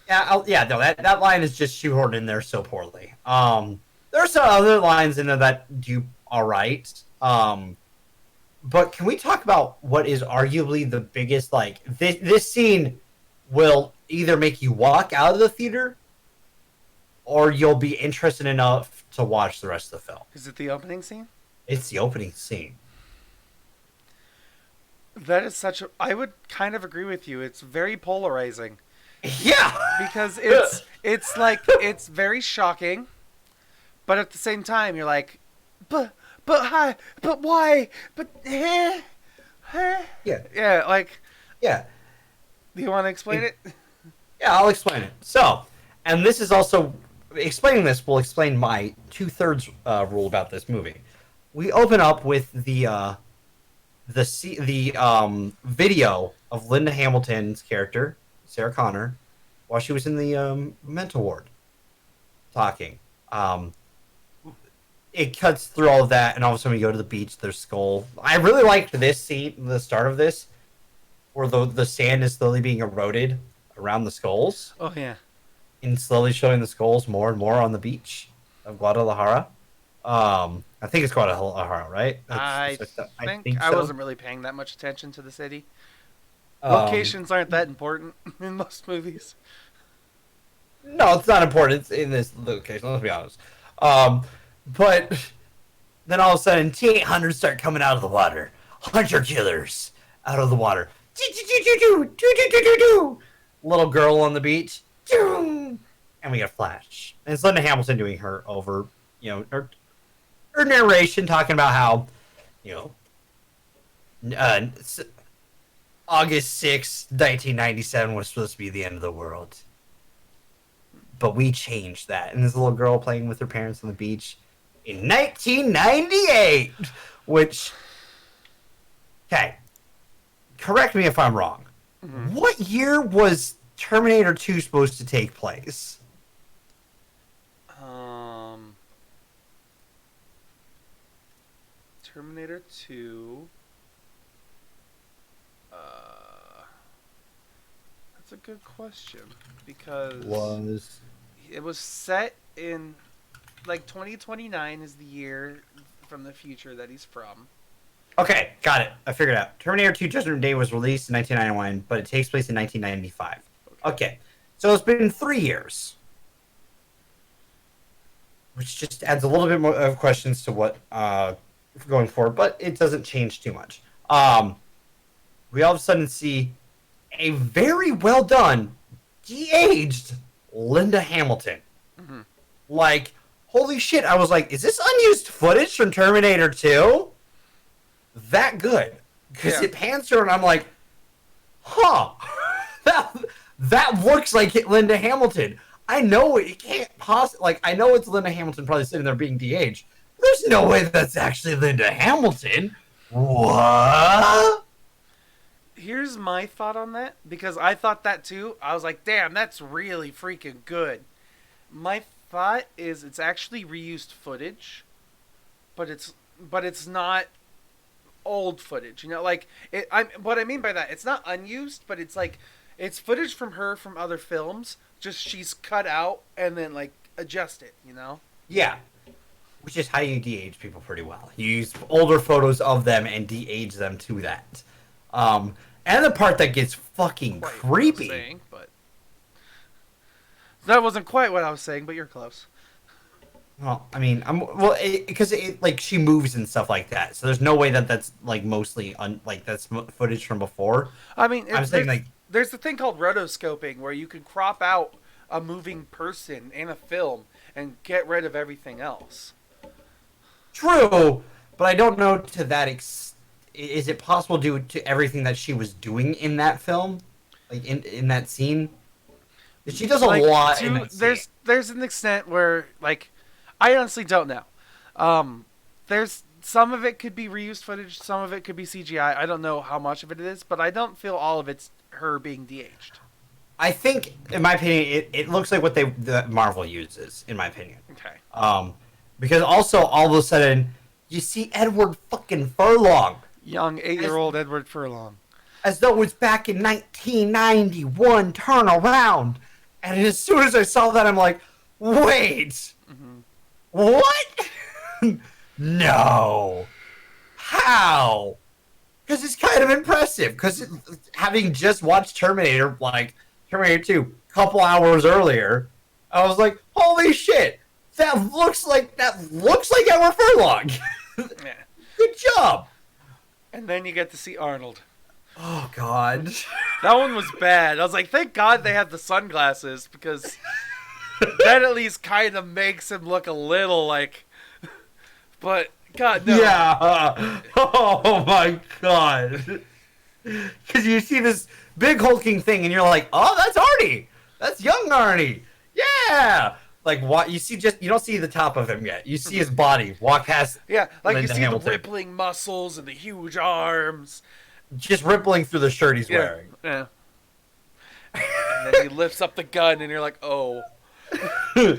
that line is just shoehorned in there so poorly. There are some other lines in there that do all right. But can we talk about what is arguably the biggest, like, this scene will either make you walk out of the theater or you'll be interested enough to watch the rest of the film. Is it the opening scene? It's the opening scene. That is such a... I would kind of agree with you. It's very polarizing. Yeah! Because it's like, it's very shocking, but at the same time, you're like, but why? Yeah. Yeah, like... Yeah. Do you want to explain it? Yeah, I'll explain it. So, and this is also... Explaining this will explain my 2/3 rule about this movie. We open up with the video of Linda Hamilton's character, Sarah Connor, while she was in the mental ward, talking. It cuts through all of that, and all of a sudden we go to the beach. There's Skull. I really liked this scene, the start of this, where the sand is slowly being eroded around the skulls. Oh, yeah. And slowly showing the skulls more and more on the beach of Guadalajara. I think it's Guadalajara, right? I think I so. wasn't really paying that much attention to the city. Locations aren't that important in most movies. No, it's not important in this location, let's be honest. But then all of a sudden, T-800s start coming out of the water. Hunter killers out of the water. Little girl on the beach. And we get a flash. And it's Linda Hamilton doing her over, her narration talking about how, August 6th, 1997 was supposed to be the end of the world. But we changed that. And there's a little girl playing with her parents on the beach in 1998. Which, okay, correct me if I'm wrong. Mm-hmm. What year was Terminator 2 supposed to take place? Terminator 2. That's a good question because it was set in like 2029 is the year from the future that he's from. Okay, got it. I figured it out. Terminator 2 Judgment Day was released in 1991, but it takes place in 1995. Okay, so it's been 3 years. Which just adds a little bit more of questions to what going forward, but it doesn't change too much. We all of a sudden see a very well done, de-aged Linda Hamilton. Mm-hmm. Like, holy shit, I was like, is this unused footage from Terminator 2? That good. Because it pans her and I'm like, huh, that looks like Linda Hamilton. I know it can't possibly, like, I know it's Linda Hamilton probably sitting there being de-aged. There's no way that's actually Linda Hamilton. What? Here's my thought on that, because I thought that too. I was like, damn, that's really freaking good. My thought is it's actually reused footage, but it's not old footage. You know, like what I mean by that, it's not unused, but it's like it's footage from her from other films. Just she's cut out and then like adjust it. You know? Yeah. Which is how you de-age people pretty well. You use older photos of them and de-age them to that. And the part that gets fucking creepy. Saying, but that wasn't quite what I was saying, but you're close. Well, I mean, because like she moves and stuff like that, so there's no way that that's like mostly like that's footage from before. I mean, I'm saying like there's a thing called rotoscoping where you can crop out a moving person in a film and get rid of everything else. True, but I don't know to that extent. Is it possible due to everything that she was doing in that film, like in that scene? She does a lot in that scene. There's an extent where, like, I honestly don't know. There's some of it could be reused footage, some of it could be CGI. I don't know how much of it is, but I don't feel all of it's her being de-aged. I think, in my opinion, it looks like what that Marvel uses, in my opinion. Okay. Because also, all of a sudden, you see Edward fucking Furlong. Young 8-year-old Edward Furlong. As though it was back in 1991, turn around. And as soon as I saw that, I'm like, wait. Mm-hmm. What? No. How? Because it's kind of impressive. Because having just watched Terminator 2, a couple hours earlier, I was like, holy shit. That looks like Edward Furlong. Yeah. Good job. And then you get to see Arnold. Oh, God. That one was bad. I was like, thank God they had the sunglasses, because that at least kind of makes him look a little like... But, God, no. Yeah. Oh, my God. Because you see this big hulking thing, and you're like, oh, that's Arnie. That's young Arnie. Yeah. Like, what you don't see the top of him yet. You see his body walk past. Yeah, like Linda you see Hamilton. the rippling muscles and the huge arms, just rippling through the shirt he's wearing. Yeah. And then he lifts up the gun, and you're like, oh. You're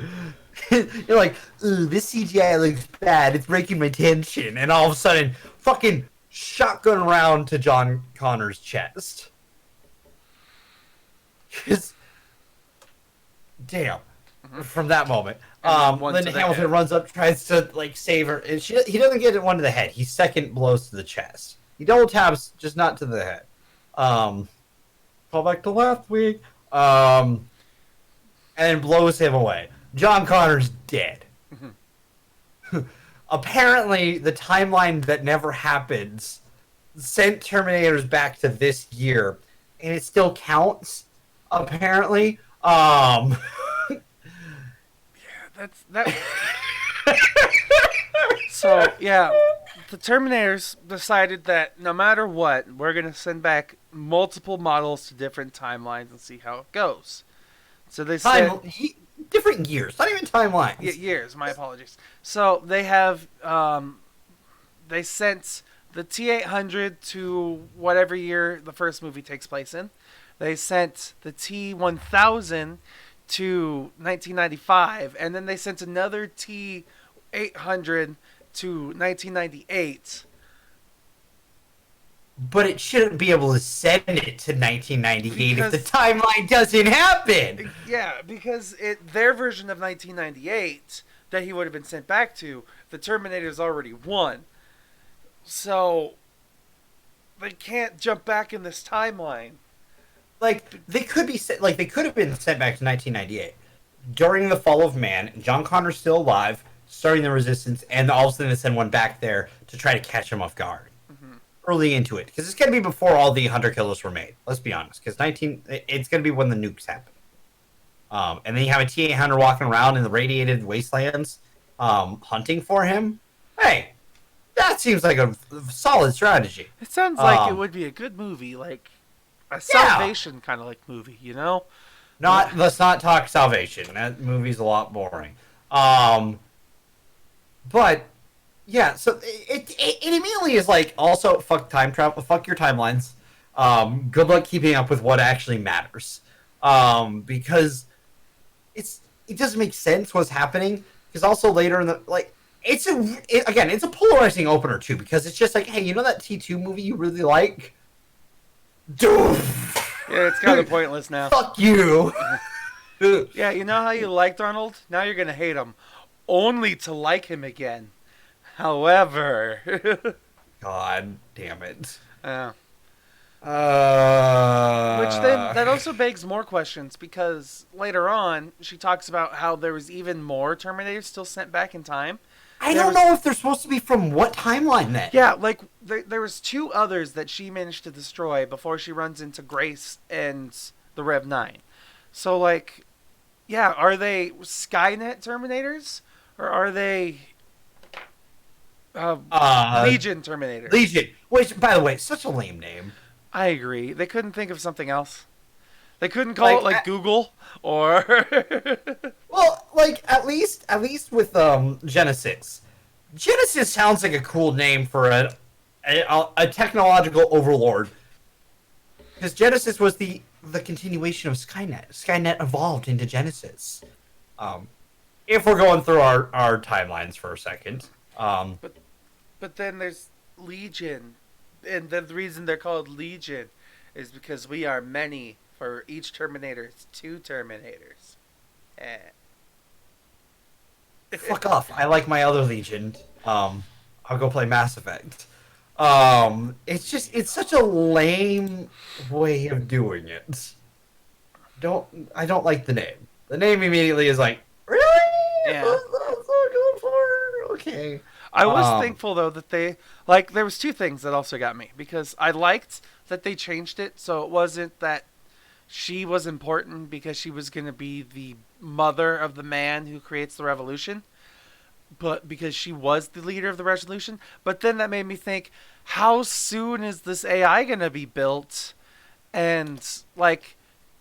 like, ooh, this CGI looks bad. It's breaking my tension. And all of a sudden, fucking shotgun round to John Connor's chest. Damn. From that moment, Linda Hamilton runs up, tries to like save her, and he doesn't get one to the head. He second blows to the chest. He double taps, just not to the head. Call back to last week, and then blows him away. John Connor's dead. Mm-hmm. Apparently, the timeline that never happens sent Terminators back to this year, and it still counts. Apparently, That's that. So yeah, the Terminators decided that no matter what, we're going to send back multiple models to different timelines and see how it goes. So they said different years, not even timelines. years. My apologies. So they have they sent the T-800 to whatever year the first movie takes place in. They sent the T-1000 to 1995, and then they sent another T-800 to 1998. But it shouldn't be able to send it to 1998 Because- if the timeline doesn't happen. Yeah, because their version of 1998 that he would have been sent back to, the Terminator's already won. So they can't jump back in this timeline. Like they could have been sent back to 1998 during the fall of man. John Connor's still alive, starting the resistance, and all of a sudden they send one back there to try to catch him off guard. Early into it, because it's going to be before all the hunter killers were made. Let's be honest, because it's going to be when the nukes happen. And then you have a T-800 walking around in the radiated wastelands, hunting for him. Hey, that seems like a solid strategy. It sounds like it would be a good movie, like a Salvation kind of like movie, you know? Let's not talk Salvation. That movie's a lot boring. But yeah, so it immediately is like, also fuck time travel, fuck your timelines. Good luck keeping up with what actually matters. Because it doesn't make sense what's happening. Because also later in the it's a polarizing opener too, because it's just like, hey, you know that T2 movie you really like? Dude. Yeah, it's kind of pointless now. Fuck you. Yeah, you know how you liked Arnold? Now you're gonna hate him, only to like him again. However, God damn it. yeah. Which Which then that also begs more questions, because later on she talks about how there was even more Terminators still sent back in time. I don't know if they're supposed to be from what timeline then. Yeah, like there was two others that she managed to destroy before she runs into Grace and the Rev 9. So like, yeah, are they Skynet Terminators or are they Legion Terminator? Legion, which, by the way, is such a lame name. I agree. They couldn't think of something else. They couldn't call it like Google or. Well, like at least with Genesis. Genesis sounds like a cool name for a technological overlord. Because Genesis was the continuation of Skynet. Skynet evolved into Genesis. If we're going through our timelines for a second. But then there's Legion, and the reason they're called Legion is because we are many. For each Terminator, it's two Terminators. Fuck off! I like my other Legion. I'll go play Mass Effect. It's such a lame way of doing it. I don't like the name. The name immediately is like, really? Yeah. That's what I'm going for? Okay. I was thankful though that they there was two things that also got me, because I liked that they changed it so it wasn't that she was important because she was going to be the mother of the man who creates the revolution, but because she was the leader of the revolution. But then that made me think, how soon is this AI going to be built? And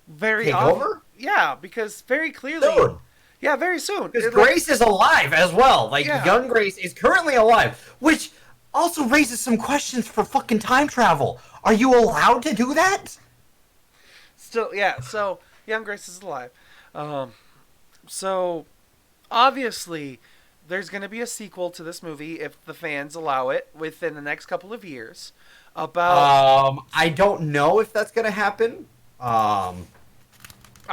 very over? Yeah, because very clearly, Soon. yeah, very soon. Because Grace is alive as well. Young Grace is currently alive, which also raises some questions for fucking time travel. Are you allowed to do that? Still, yeah. So young Grace is alive. So obviously, there's going to be a sequel to this movie if the fans allow it within the next couple of years. I don't know if that's going to happen. I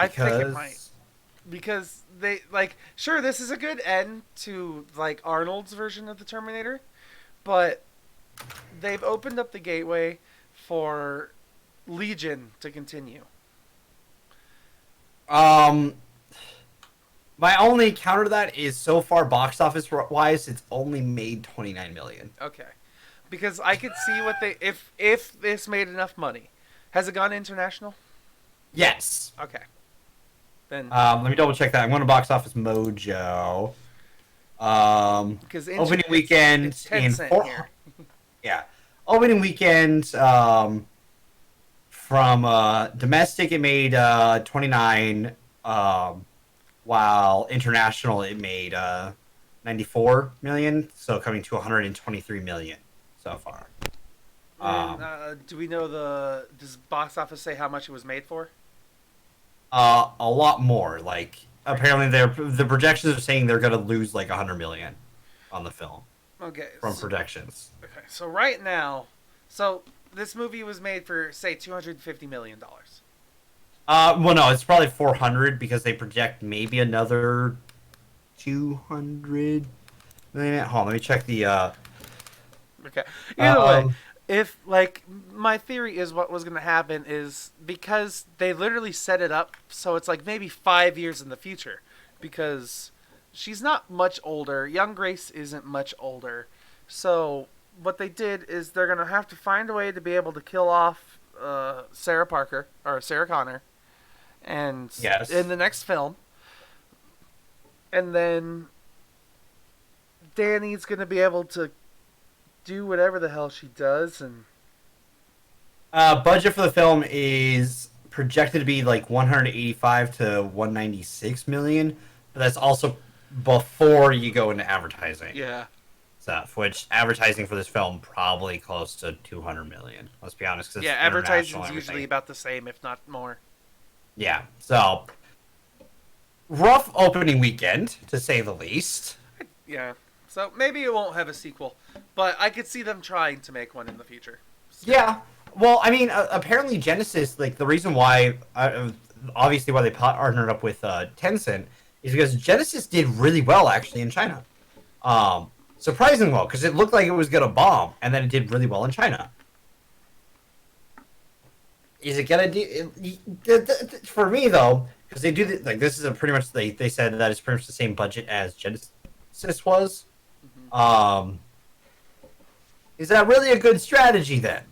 think it might, because they sure, this is a good end to Arnold's version of the Terminator, but they've opened up the gateway for Legion to continue. My only counter to that is, so far box office wise, it's only made $29 million. Okay, because I could see what they if this made enough money. Has it gone international? Yes. Okay. Then let me double check that. I'm going to Box Office Mojo. Because opening weekend it's in Tencent here. opening weekend, from domestic, it made 29, while international it made 94 million. So coming to 123 million so far. And, do we know does box office say how much it was made for? A lot more. Like apparently, the projections are saying they're gonna lose like 100 million on the film Okay. from projections. Okay. So right now, this movie was made for say $250 million. Well, no, it's probably 400 because they project maybe another 200 million. Hold on, let me check the. Okay. Either way, Um, if like my theory is what was going to happen is because they literally set it up so it's like maybe 5 years in the future because she's not much older. Young Grace isn't much older. So what they did is they're going to have to find a way to be able to kill off Sarah Parker or Sarah Connor and Yes. in the next film. And then Danny's going to be able to do whatever the hell she does, and budget for the film is projected to be like 185 to 196 million, but that's also before you go into advertising. yeah, Stuff, which advertising for this film probably close to 200 million. Let's be honest. 'Cause it's yeah, international advertising's and usually everything. about the same, if not more. Yeah, so rough opening weekend to say the least. Yeah, so maybe it won't have a sequel, but I could see them trying to make one in the future. Yeah. Well, I mean, apparently Genesis, like the reason why, obviously why they partnered up with Tencent is because Genesis did really well actually in China. Surprisingly well, because it looked like it was gonna bomb, and then it did really well in China. Is it gonna do? For me though, because they do like this is a pretty much they said that it's pretty much the same budget as Genesis was. Is that really a good strategy then?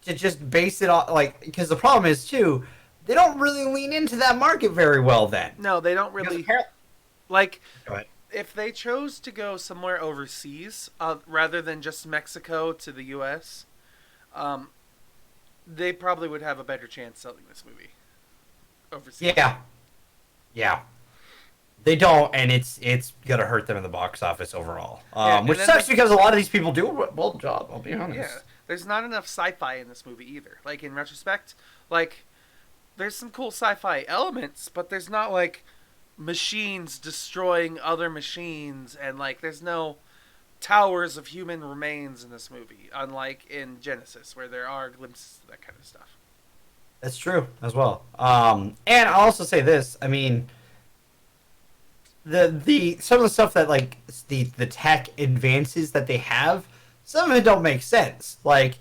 To just base it on like because the problem is too, they don't really lean into that market very well then. No, they don't really Because like. Go ahead. If they chose to go somewhere overseas, rather than just Mexico to the U.S., they probably would have a better chance selling this movie overseas. Yeah. They don't, and it's gonna hurt them in the box office overall. Yeah, Which and then sucks because a lot of these people do a well job. I'll be honest. Yeah, there's not enough sci-fi in this movie either. Like in retrospect, like there's some cool sci-fi elements, but there's not like machines destroying other machines, and like there's no towers of human remains in this movie, unlike in Genesis where there are glimpses of that kind of stuff. That's true as well. And I'll also say this. I mean, the some of the stuff that like the tech advances that they have, some of it don't make sense. Like,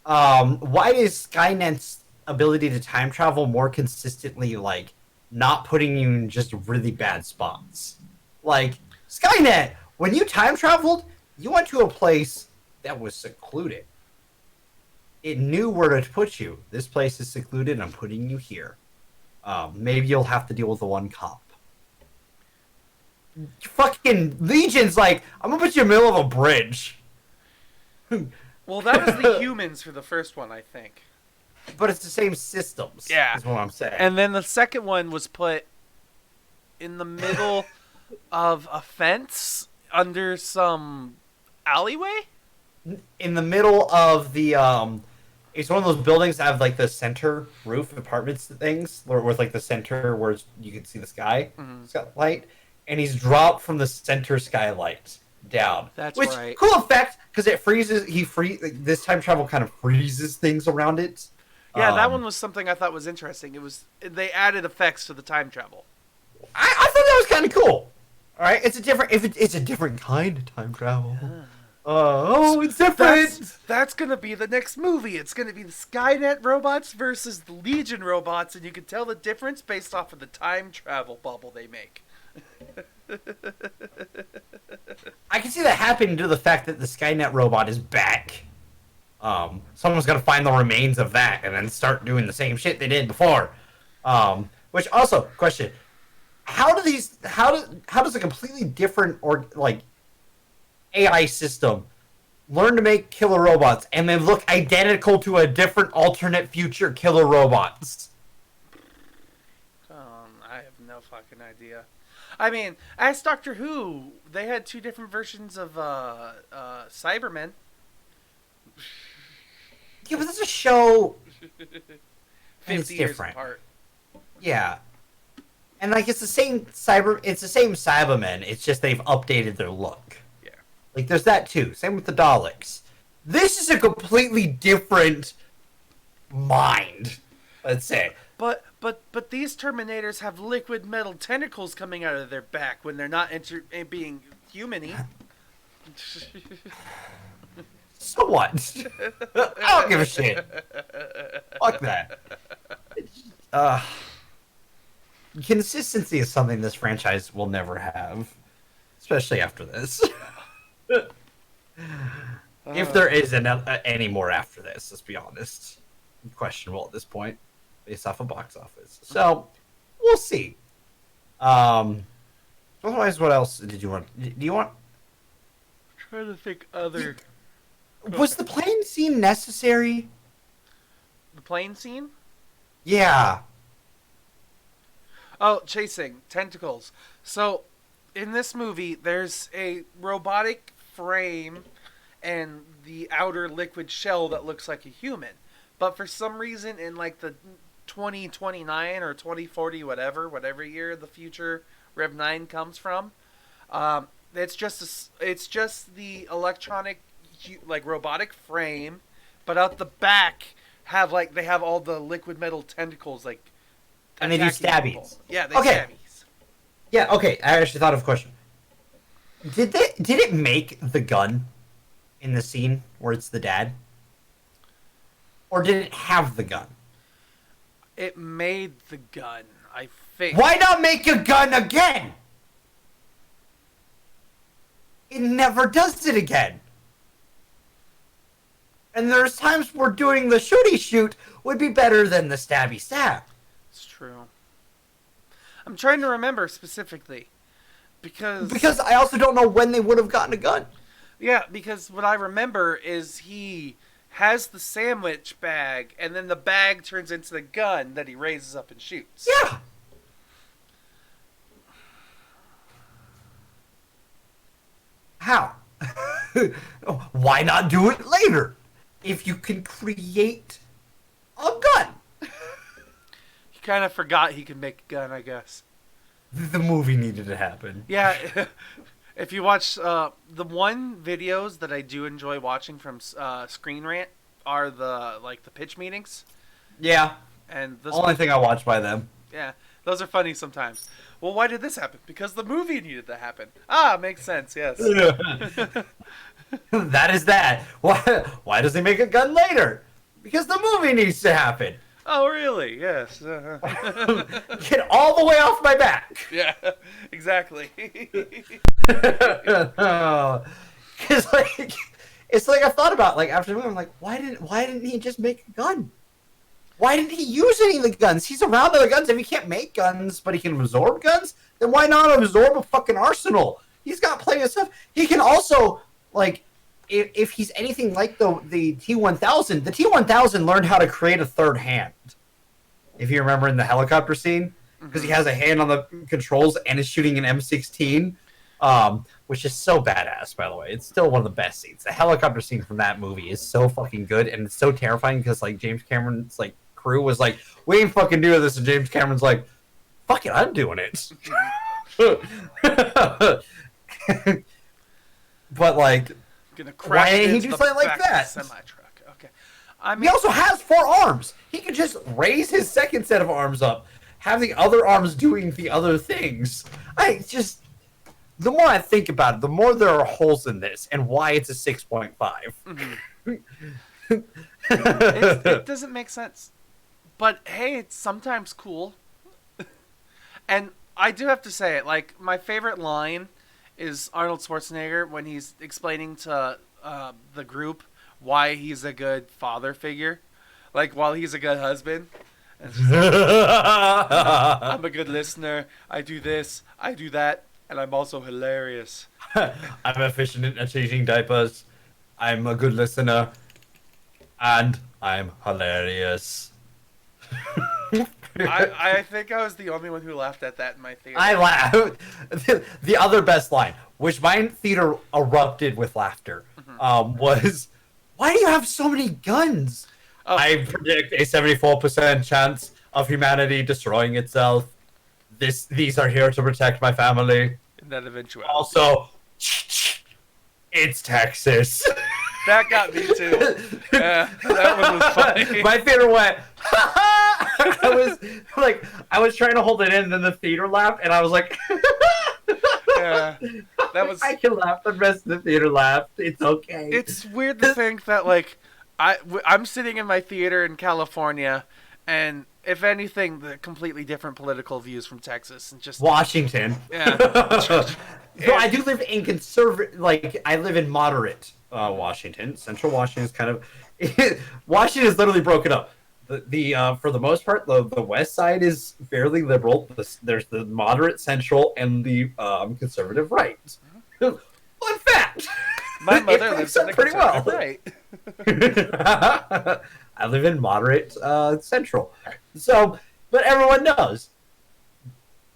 why is Skynet's ability to time travel more consistently like not putting you in just really bad spots? Like Skynet, when you time traveled, you went to a place that was secluded. It knew where to put you. This place is secluded. I'm putting you here. Maybe you'll have to deal with the one cop. Fucking Legion's like, I'm gonna put you in the middle of a bridge. Well, that was the humans for the first one, I think. But it's the same systems. Yeah. Is what I'm saying. And then the second one was put in the middle of a fence under some alleyway? In the middle of the it's one of those buildings that have like the center roof apartments things with like the center where you can see the sky skylight, and he's dropped from the center skylight down. That's which, right. Cool effect because it freezes. This time travel kind of freezes things around it. Yeah, that one was something I thought was interesting. They added effects to the time travel. I thought that was kind of cool. All right, it's a different kind of time travel. It's different. That's gonna be the next movie. It's gonna be the Skynet robots versus the Legion robots, and you can tell the difference based off of the time travel bubble they make. I can see that happening due to the fact that the Skynet robot is back. Someone's gonna find the remains of that and then start doing the same shit they did before. Which also, question: how does a completely different AI system learn to make killer robots and then look identical to a different alternate future killer robots? I have no fucking idea. I mean, as Doctor Who, they had 2 different versions of Cybermen. Yeah, but that's a show. 50 years apart. Yeah. And like it's the same Cybermen, it's just they've updated their look. Yeah. Like there's that too. Same with the Daleks. This is a completely different mind, let's say. But these Terminators have liquid metal tentacles coming out of their back when they're not being human-y. So what? I don't give a shit. Fuck that. Consistency is something this franchise will never have, especially after this. If there is any more after this, let's be honest. Questionable at this point, based off of box office. So, we'll see. Otherwise, what else did you want? Do you want? I'm trying to think other... Was the plane scene necessary? The plane scene? Yeah. Oh, chasing. Tentacles. So, in this movie, there's a robotic frame and the outer liquid shell that looks like a human. But for some reason, in like the 2029 or 2040, whatever year the future Rev 9 comes from, it's just the electronic, like, robotic frame, but out the back they have all the liquid metal tentacles, like, and they do stabbies. People. Yeah, they stabbies. Yeah, okay. I actually thought of a question. Did it make the gun in the scene where it's the dad? Or did it have the gun? It made the gun, I think. Why not make a gun again? It never does it again. And there's times where doing the shooty shoot would be better than the stabby stab. It's true. I'm trying to remember specifically. Because I also don't know when they would have gotten a gun. Yeah, because what I remember is he has the sandwich bag, and then the bag turns into the gun that he raises up and shoots. Yeah. How? Why not do it later? If you can create a gun. He kind of forgot he could make a gun, I guess. The movie needed to happen. Yeah. If you watch the one videos that I do enjoy watching from Screen Rant are the pitch meetings. Yeah. And this only thing I watch by them. Yeah, those are funny sometimes. Well, why did this happen? Because the movie needed to happen. Ah, makes sense. Yes. That is that. Why does he make a gun later? Because the movie needs to happen. Oh, really? Yes. Get all the way off my back. Yeah, exactly. Because it's like I thought about after the movie, I'm like, why didn't he just make a gun? Why didn't he use any of the guns? He's around other guns. If he can't make guns, but he can absorb guns, then why not absorb a fucking arsenal? He's got plenty of stuff. He can also if he's anything like the T-1000, the T-1000 learned how to create a third hand. If you remember in the helicopter scene, because he has a hand on the controls and is shooting an M16, which is so badass, by the way. It's still one of the best scenes. The helicopter scene from that movie is so fucking good, and it's so terrifying because James Cameron's crew was like, "We ain't fucking doing this," and James Cameron's like, "Fuck it, I'm doing it." But why didn't he do something like that? Semi-truck. Okay. I mean, he also has 4 arms. He could just raise his second set of arms up, have the other arms doing the other things. The more I think about it, the more there are holes in this, and why it's a 6.5. Mm-hmm. It doesn't make sense. But hey, it's sometimes cool. And I do have to say it, my favorite line is Arnold Schwarzenegger when he's explaining to the group why he's a good father figure. While he's a good husband. And I'm a good listener. I do this. I do that. And I'm also hilarious. I'm efficient at changing diapers. I'm a good listener, and I'm hilarious. I think I was the only one who laughed at that in my theater. I laughed. The other best line, which my theater erupted with laughter, was, "Why do you have so many guns?" Oh. I predict a 74% chance of humanity destroying itself. These are here to protect my family. In that eventuality. Also, it's Texas. That got me too. Yeah, that one was funny. My theater went. I was trying to hold it in, and then the theater laughed, and I was like, Yeah, that was. I can laugh. The rest of the theater laughed. It's okay. It's weird to think that like I'm sitting in my theater in California, and if anything, the completely different political views from Texas and just Washington. Yeah. So I do live in conservative, like I live in moderate Washington. Central Washington is kind of Washington is literally broken up. The for the most part, the west side is fairly liberal. There's the moderate central and the conservative right. Fun fact. My mother lives in the pretty well. right. I live in moderate central. So, but everyone knows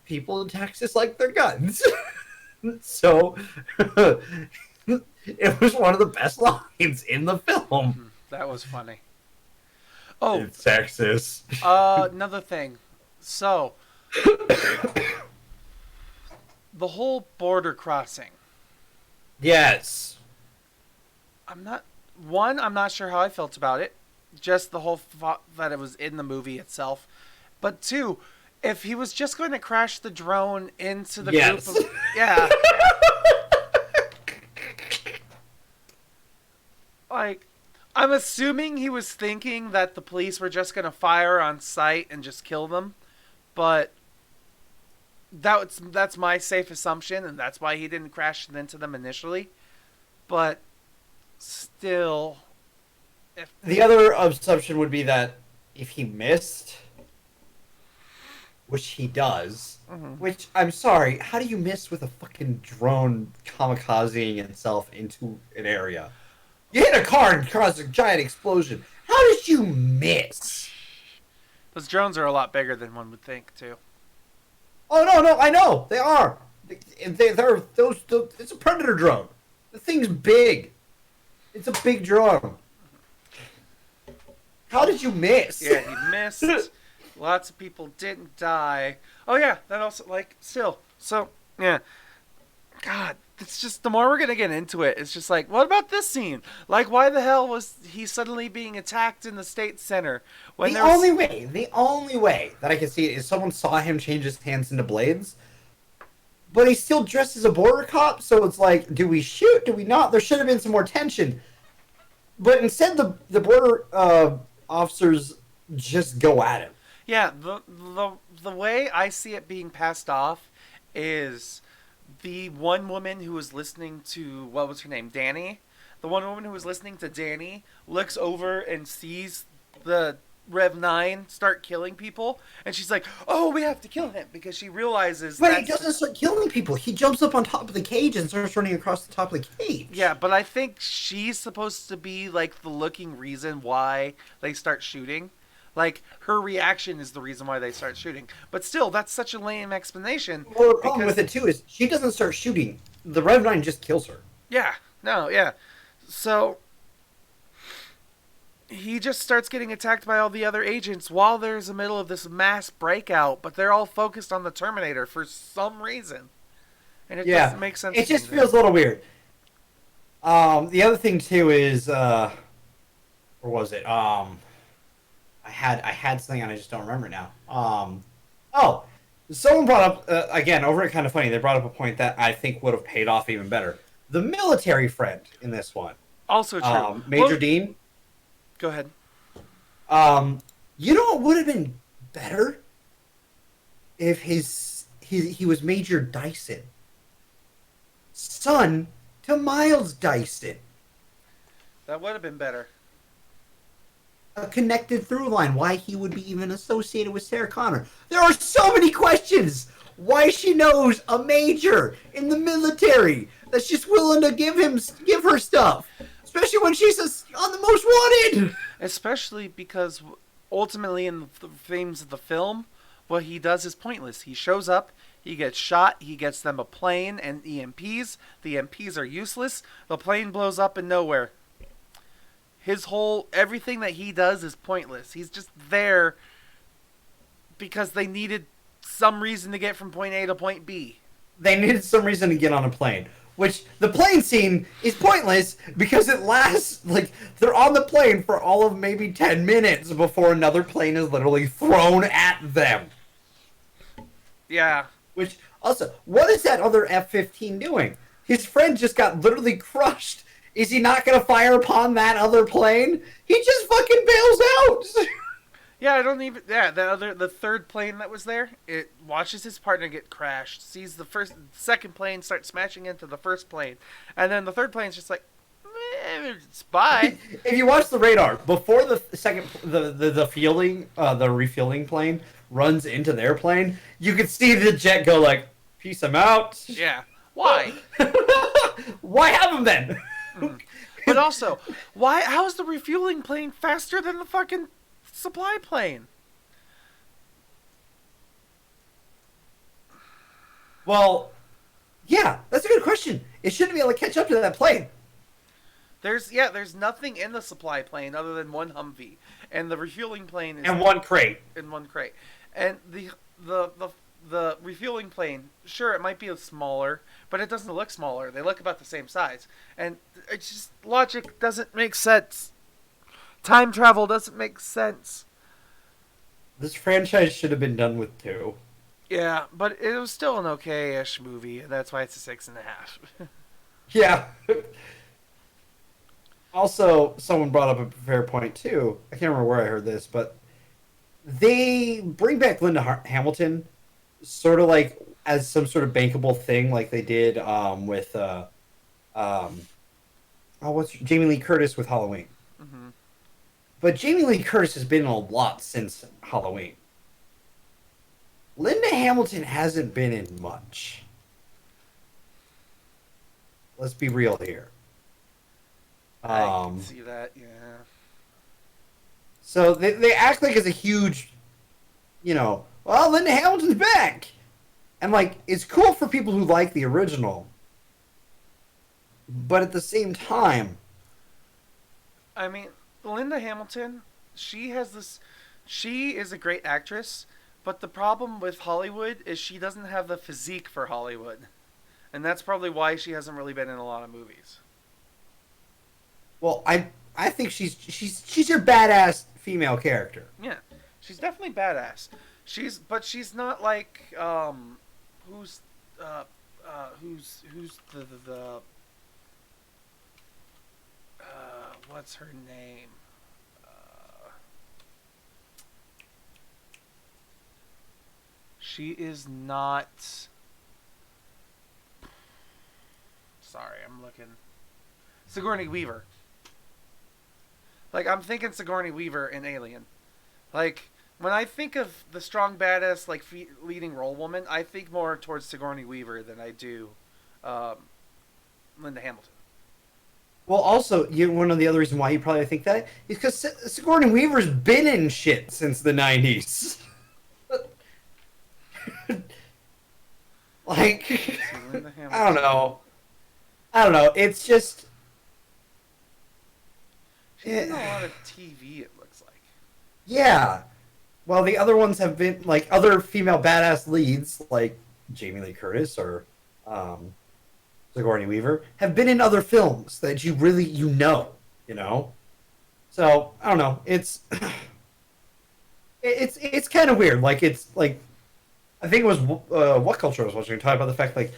people in Texas like their guns. So, it was one of the best lines in the film. That was funny. Oh, It's Texas. another thing. So, the whole border crossing. Yes. I'm not sure how I felt about it. Just the whole thought that it was in the movie itself. But two, if he was just going to crash the drone into the Yes. group of... Yeah. Like, I'm assuming he was thinking that the police were just going to fire on sight and just kill them. But that's my safe assumption, and that's why he didn't crash into them initially. But still... The other assumption would be that if he missed, which he does, which, I'm sorry, how do you miss with a fucking drone kamikazing itself into an area? You hit a car and cause a giant explosion. How did you miss? Those drones are a lot bigger than one would think, too. Oh, no, I know. They are. They're those. It's a Predator drone. The thing's big. It's a big drone. How did you miss? Yeah, he missed. Lots of people didn't die. Oh, yeah, that also, like, still. So, yeah. God, it's just, the more we're going to get into it, it's just like, what about this scene? Like, why the hell was he suddenly being attacked in the state center? When The only way that I can see it is someone saw him change his hands into blades, but he's still dressed as a border cop, so it's like, do we shoot? Do we not? There should have been some more tension. But instead, the border officers just go at him. Yeah, the way I see it being passed off is the one woman who was listening to, what was her name, Danny? The one woman who was listening to Danny looks over and sees the Rev 9 start killing people, and she's like, oh, we have to kill him, because she realizes But he doesn't start killing people. He jumps up on top of the cage and starts running across the top of the cage. Yeah, but I think she's supposed to be, like, the looking reason why they start shooting. Like, her reaction is the reason why they start shooting. But still, that's such a lame explanation. Well, the problem with it, too, is she doesn't start shooting. The Rev 9 just kills her. Yeah, no, yeah. So, he just starts getting attacked by all the other agents while there's a middle of this mass breakout, but they're all focused on the Terminator for some reason. And it doesn't make sense. It just feels a little weird. The other thing, too, is, where was it? I had something and I just don't remember now. Someone brought up, again, over at Kind of Funny, they brought up a point that I think would have paid off even better. The military friend in this one. Also true. Major Dean. Go ahead. You know what would have been better? If he was Major Dyson. Son to Miles Dyson. That would have been better. A connected through line, why he would be even associated with Sarah Connor. There are so many questions. Why she knows a major in the military that's just willing to give her stuff. Especially when she's on the most wanted. Especially because ultimately in the themes of the film, what he does is pointless. He shows up, he gets shot, he gets them a plane and EMPs. The EMPs are useless. The plane blows up in nowhere. Everything that he does is pointless. He's just there because they needed some reason to get from point A to point B. They needed some reason to get on a plane. Which, the plane scene is pointless because it lasts, like, they're on the plane for all of maybe 10 minutes before another plane is literally thrown at them. Yeah. Which, also, what is that other F-15 doing? His friend just got literally crushed. Is he not going to fire upon that other plane? He just fucking bails out. Yeah, I don't even. Yeah, the third plane that was there, it watches his partner get crashed, sees the second plane start smashing into the first plane, and then the third plane's just like, it's bye. If you watch the radar before the second, the refueling plane runs into their plane, you can see the jet go like, "Peace, I'm out." Yeah. Why? Why have them then? But also, why? How is the refueling plane faster than the fucking supply plane? Well, yeah, that's a good question. It shouldn't be able to catch up to that plane. There's nothing in the supply plane other than one Humvee, and the refueling plane is And one crate. in one crate, and the refueling plane, sure, it might be smaller, but it doesn't look smaller. They look about the same size, and it's just logic doesn't make sense. Time travel doesn't make sense. This franchise should have been done with 2. Yeah, but it was still an okay-ish movie, and that's why it's a 6.5. Yeah. Also, someone brought up a fair point too. I can't remember where I heard this, but they bring back Linda Hamilton sort of like as some sort of bankable thing, like they did with what's Jamie Lee Curtis with Halloween. Mm-hmm. But Jamie Lee Curtis has been in a lot since Halloween. Linda Hamilton hasn't been in much. Let's be real here. I can see that, yeah. So they act like it's a huge, well, Linda Hamilton's back. And, like, it's cool for people who like the original. But at the same time... I mean, Linda Hamilton, she is a great actress, but the problem with Hollywood is she doesn't have the physique for Hollywood. And that's probably why she hasn't really been in a lot of movies. Well, I think she's your badass female character. Yeah, she's definitely badass. She's not like who's the what's her name? She is not. Sorry, I'm looking. Sigourney Weaver. Like, I'm thinking Sigourney Weaver in Alien. Like, when I think of the strong, badass, like, leading role woman, I think more towards Sigourney Weaver than I do Linda Hamilton. Well, also, one of the other reasons why you probably think that is because Sigourney Weaver's been in shit since the 90s. Like, I don't know. It's just... She's in a lot of TV, it looks like. Yeah. Well, the other ones have been, like, other female badass leads, like Jamie Lee Curtis or Sigourney Weaver, have been in other films that you really, So, I don't know. It's kind of weird. Like, it's, like, I think it was What Culture I was watching, talking about the fact, like,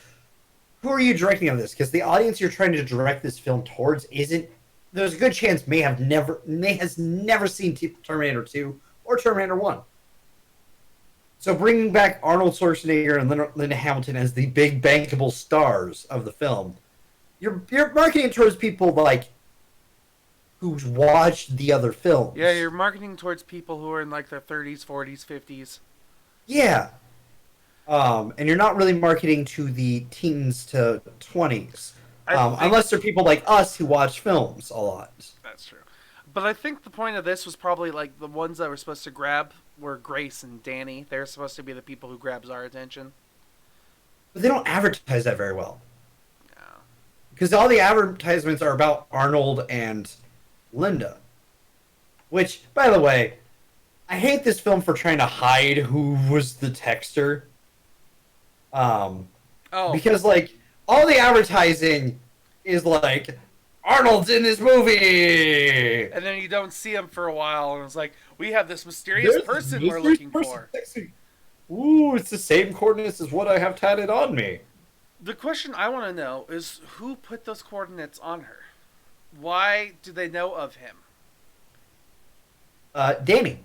who are you directing on this? Because the audience you're trying to direct this film towards isn't... There's a good chance may has never seen Terminator 2 or Terminator 1. So bringing back Arnold Schwarzenegger and Linda Hamilton as the big bankable stars of the film, you're marketing towards people like who's watched the other films. Yeah, you're marketing towards people who are in like their 30s, 40s, 50s. Yeah. And you're not really marketing to the teens to 20s. Unless they're people like us who watch films a lot. That's true. But I think the point of this was probably like the ones that were supposed to grab were Grace and Danny. They're supposed to be the people who grabs our attention. But they don't advertise that very well. No. Because all the advertisements are about Arnold and Linda. Which, by the way, I hate this film for trying to hide who was the texter. Because, like, all the advertising is like, Arnold's in this movie! And then you don't see him for a while, and it's like, we have this mysterious person we're looking for. Texting. Ooh, it's the same coordinates as what I have tatted on me. The question I want to know is who put those coordinates on her? Why do they know of him? Danny.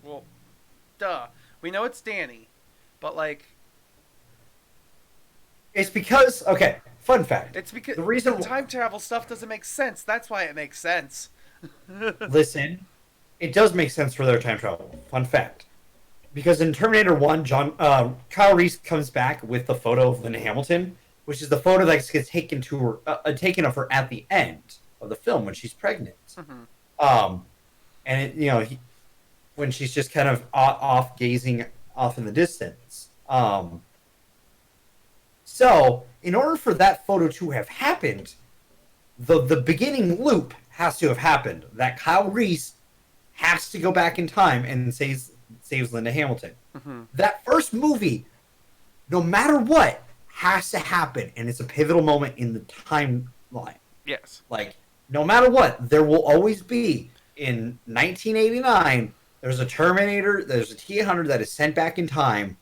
Well, duh. We know it's Danny, but like... It's because, okay, fun fact. It's because the reason time travel stuff doesn't make sense. That's why it makes sense. Listen, it does make sense for their time travel. Fun fact. Because in Terminator 1, Kyle Reese comes back with the photo of Linda Hamilton, which is the photo that gets taken of her at the end of the film when she's pregnant. Mm-hmm. And when she's just kind of off gazing off in the distance. So, in order for that photo to have happened, the beginning loop has to have happened. That Kyle Reese has to go back in time and saves Linda Hamilton. Mm-hmm. That first movie, no matter what, has to happen, and it's a pivotal moment in the timeline. Yes. Like, no matter what, there will always be, in 1989, there's a Terminator, there's a T-800 that is sent back in time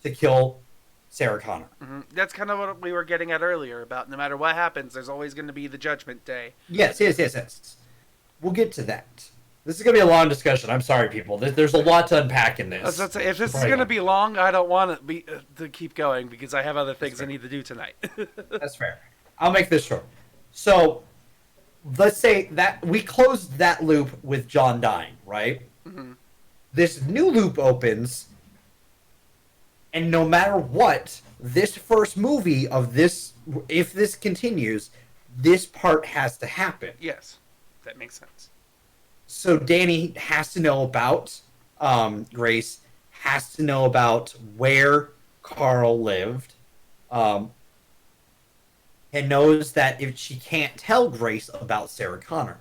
to kill Sarah Connor. Mm-hmm. That's kind of what we were getting at earlier about no matter what happens, there's always going to be the Judgment Day. Yes. We'll get to that. This is going to be a long discussion. I'm sorry, people. There's a lot to unpack in this. If this is going to be long, I don't want to keep going because I have other things I need to do tonight. That's fair. I'll make this short. So, let's say that we closed that loop with John dying, right? Mm-hmm. This new loop opens, and no matter what, this first movie of this, if this continues, this part has to happen. Yes, that makes sense. So Danny has to know about Grace, has to know about where Carl lived, and knows that if she can't tell Grace about Sarah Connor.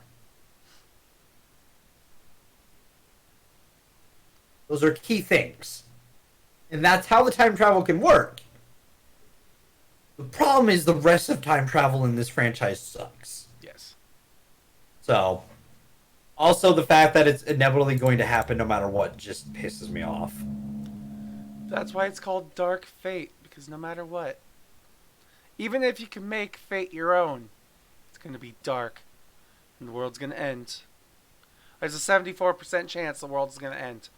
Those are key things. And that's how the time travel can work. The problem is the rest of time travel in this franchise sucks. Yes. So, also the fact that it's inevitably going to happen no matter what just pisses me off. That's why it's called Dark Fate, because no matter what, even if you can make fate your own, it's going to be dark, and the world's going to end. There's a 74% chance the world's going to end.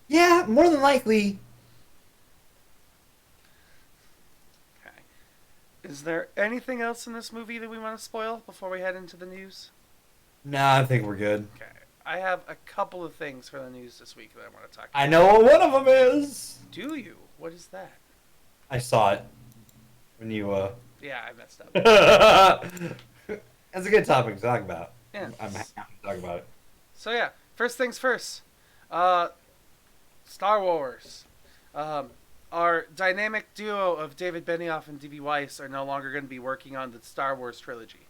Yeah, more than likely. Okay. Is there anything else in this movie that we want to spoil before we head into the news? Nah, I think we're good. Okay. I have a couple of things for the news this week that I want to talk about. I know what one of them is. Do you? What is that? I saw it when you, Yeah, I messed up. That's a good topic to talk about. Yeah. I'm happy to talk about it. So yeah, first things first. Star Wars. Our dynamic duo of David Benioff and D.B. Weiss are no longer going to be working on the Star Wars trilogy.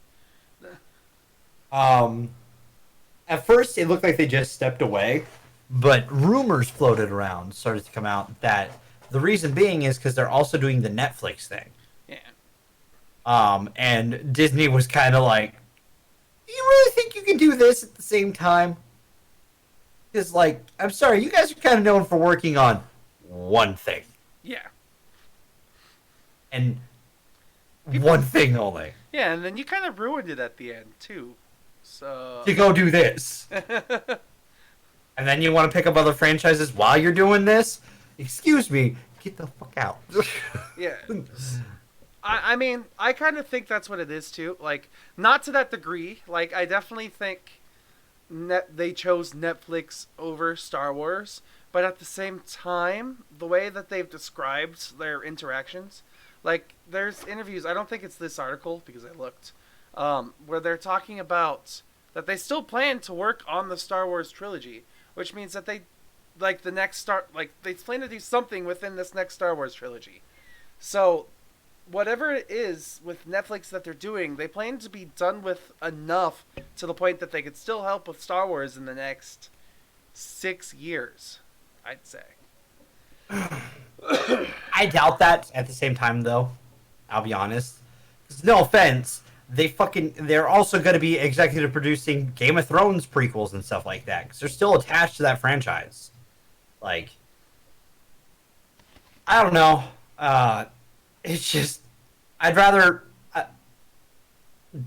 At first, it looked like they just stepped away, but rumors floated around, started to come out that the reason being is because they're also doing the Netflix thing. Yeah. And Disney was kind of like, "Do you really think you can do this at the same time?" Because, like, I'm sorry, you guys are kind of known for working on one thing. Yeah. And one thing only. Yeah, and then you kind of ruined it at the end, too. So... To go do this. And then you want to pick up other franchises while you're doing this? Excuse me, get the fuck out. Yeah. I mean, I kind of think that's what it is, too. Like, not to that degree. Like, I definitely think they chose Netflix over Star Wars. But at the same time, the way that they've described their interactions, Like, there's interviews. I don't think it's this article because I looked, where they're talking about that they still plan to work on the Star Wars trilogy, which means that they, like they plan to do something within this next Star Wars trilogy. So, whatever it is with Netflix that they're doing, they plan to be done with enough to the point that they could still help with Star Wars in the next 6 years, I'd say. I doubt that at the same time, though. I'll be honest. 'Cause no offense, they're also going to be executive producing Game of Thrones prequels and stuff like that because they're still attached to that franchise. Like, I don't know. It's just, I'd rather,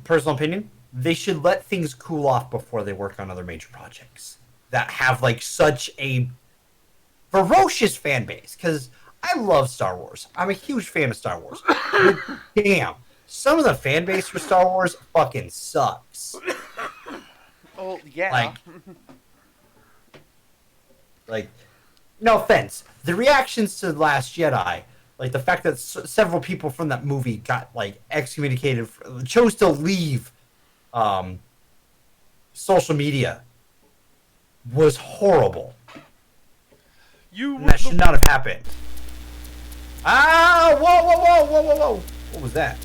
personal opinion, they should let things cool off before they work on other major projects that have like such a ferocious fan base. Because I love Star Wars. I'm a huge fan of Star Wars. But damn, some of the fan base for Star Wars fucking sucks. Oh, yeah. Like, no offense, the reactions to The Last Jedi, like the fact that several people from that movie got like excommunicated, chose to leave social media, was horrible. And that should not have happened. Ah! Whoa, whoa, whoa, whoa, whoa, whoa! What was that?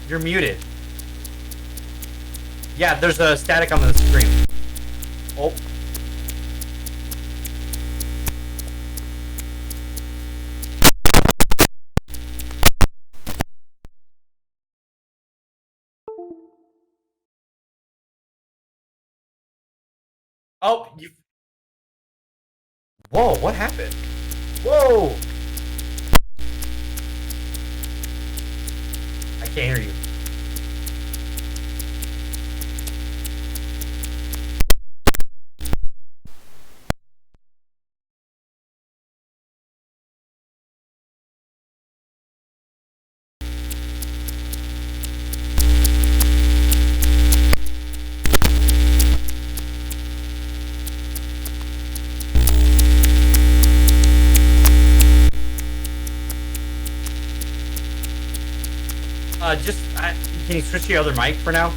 You're muted. Yeah, there's a static on the screen. Oh. Oh, you. Whoa, what happened? Whoa! I can't hear you. Can you switch to your other mic for now?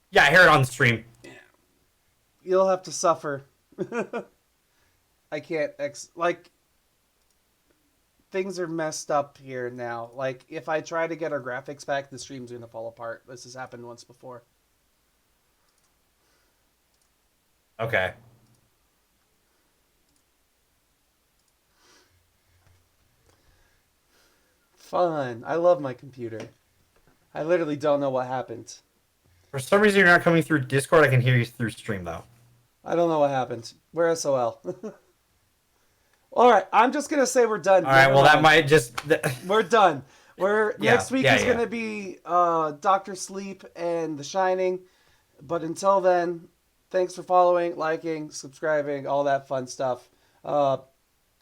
Yeah, I hear it on the stream. You'll have to suffer. I can't things are messed up here now. Like, if I try to get our graphics back, the stream's gonna fall apart. This has happened once before. Okay. Fun. I love my computer. I literally don't know what happened. For some reason, you're not coming through Discord. I can hear you through stream, though. I don't know what happened. We're SOL. All right, I'm just gonna say we're done. All right, well, that might just. We're done. Next week is gonna be Doctor Sleep and The Shining. But until then, thanks for following, liking, subscribing, all that fun stuff.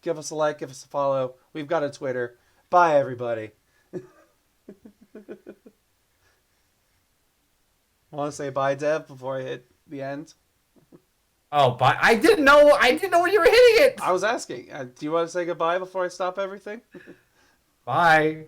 Give us a like, give us a follow. We've got a Twitter. Bye, everybody. Want to say bye, Dev, before I hit the end? Oh, bye! I didn't know when you were hitting it. I was asking. Do you want to say goodbye before I stop everything? Bye.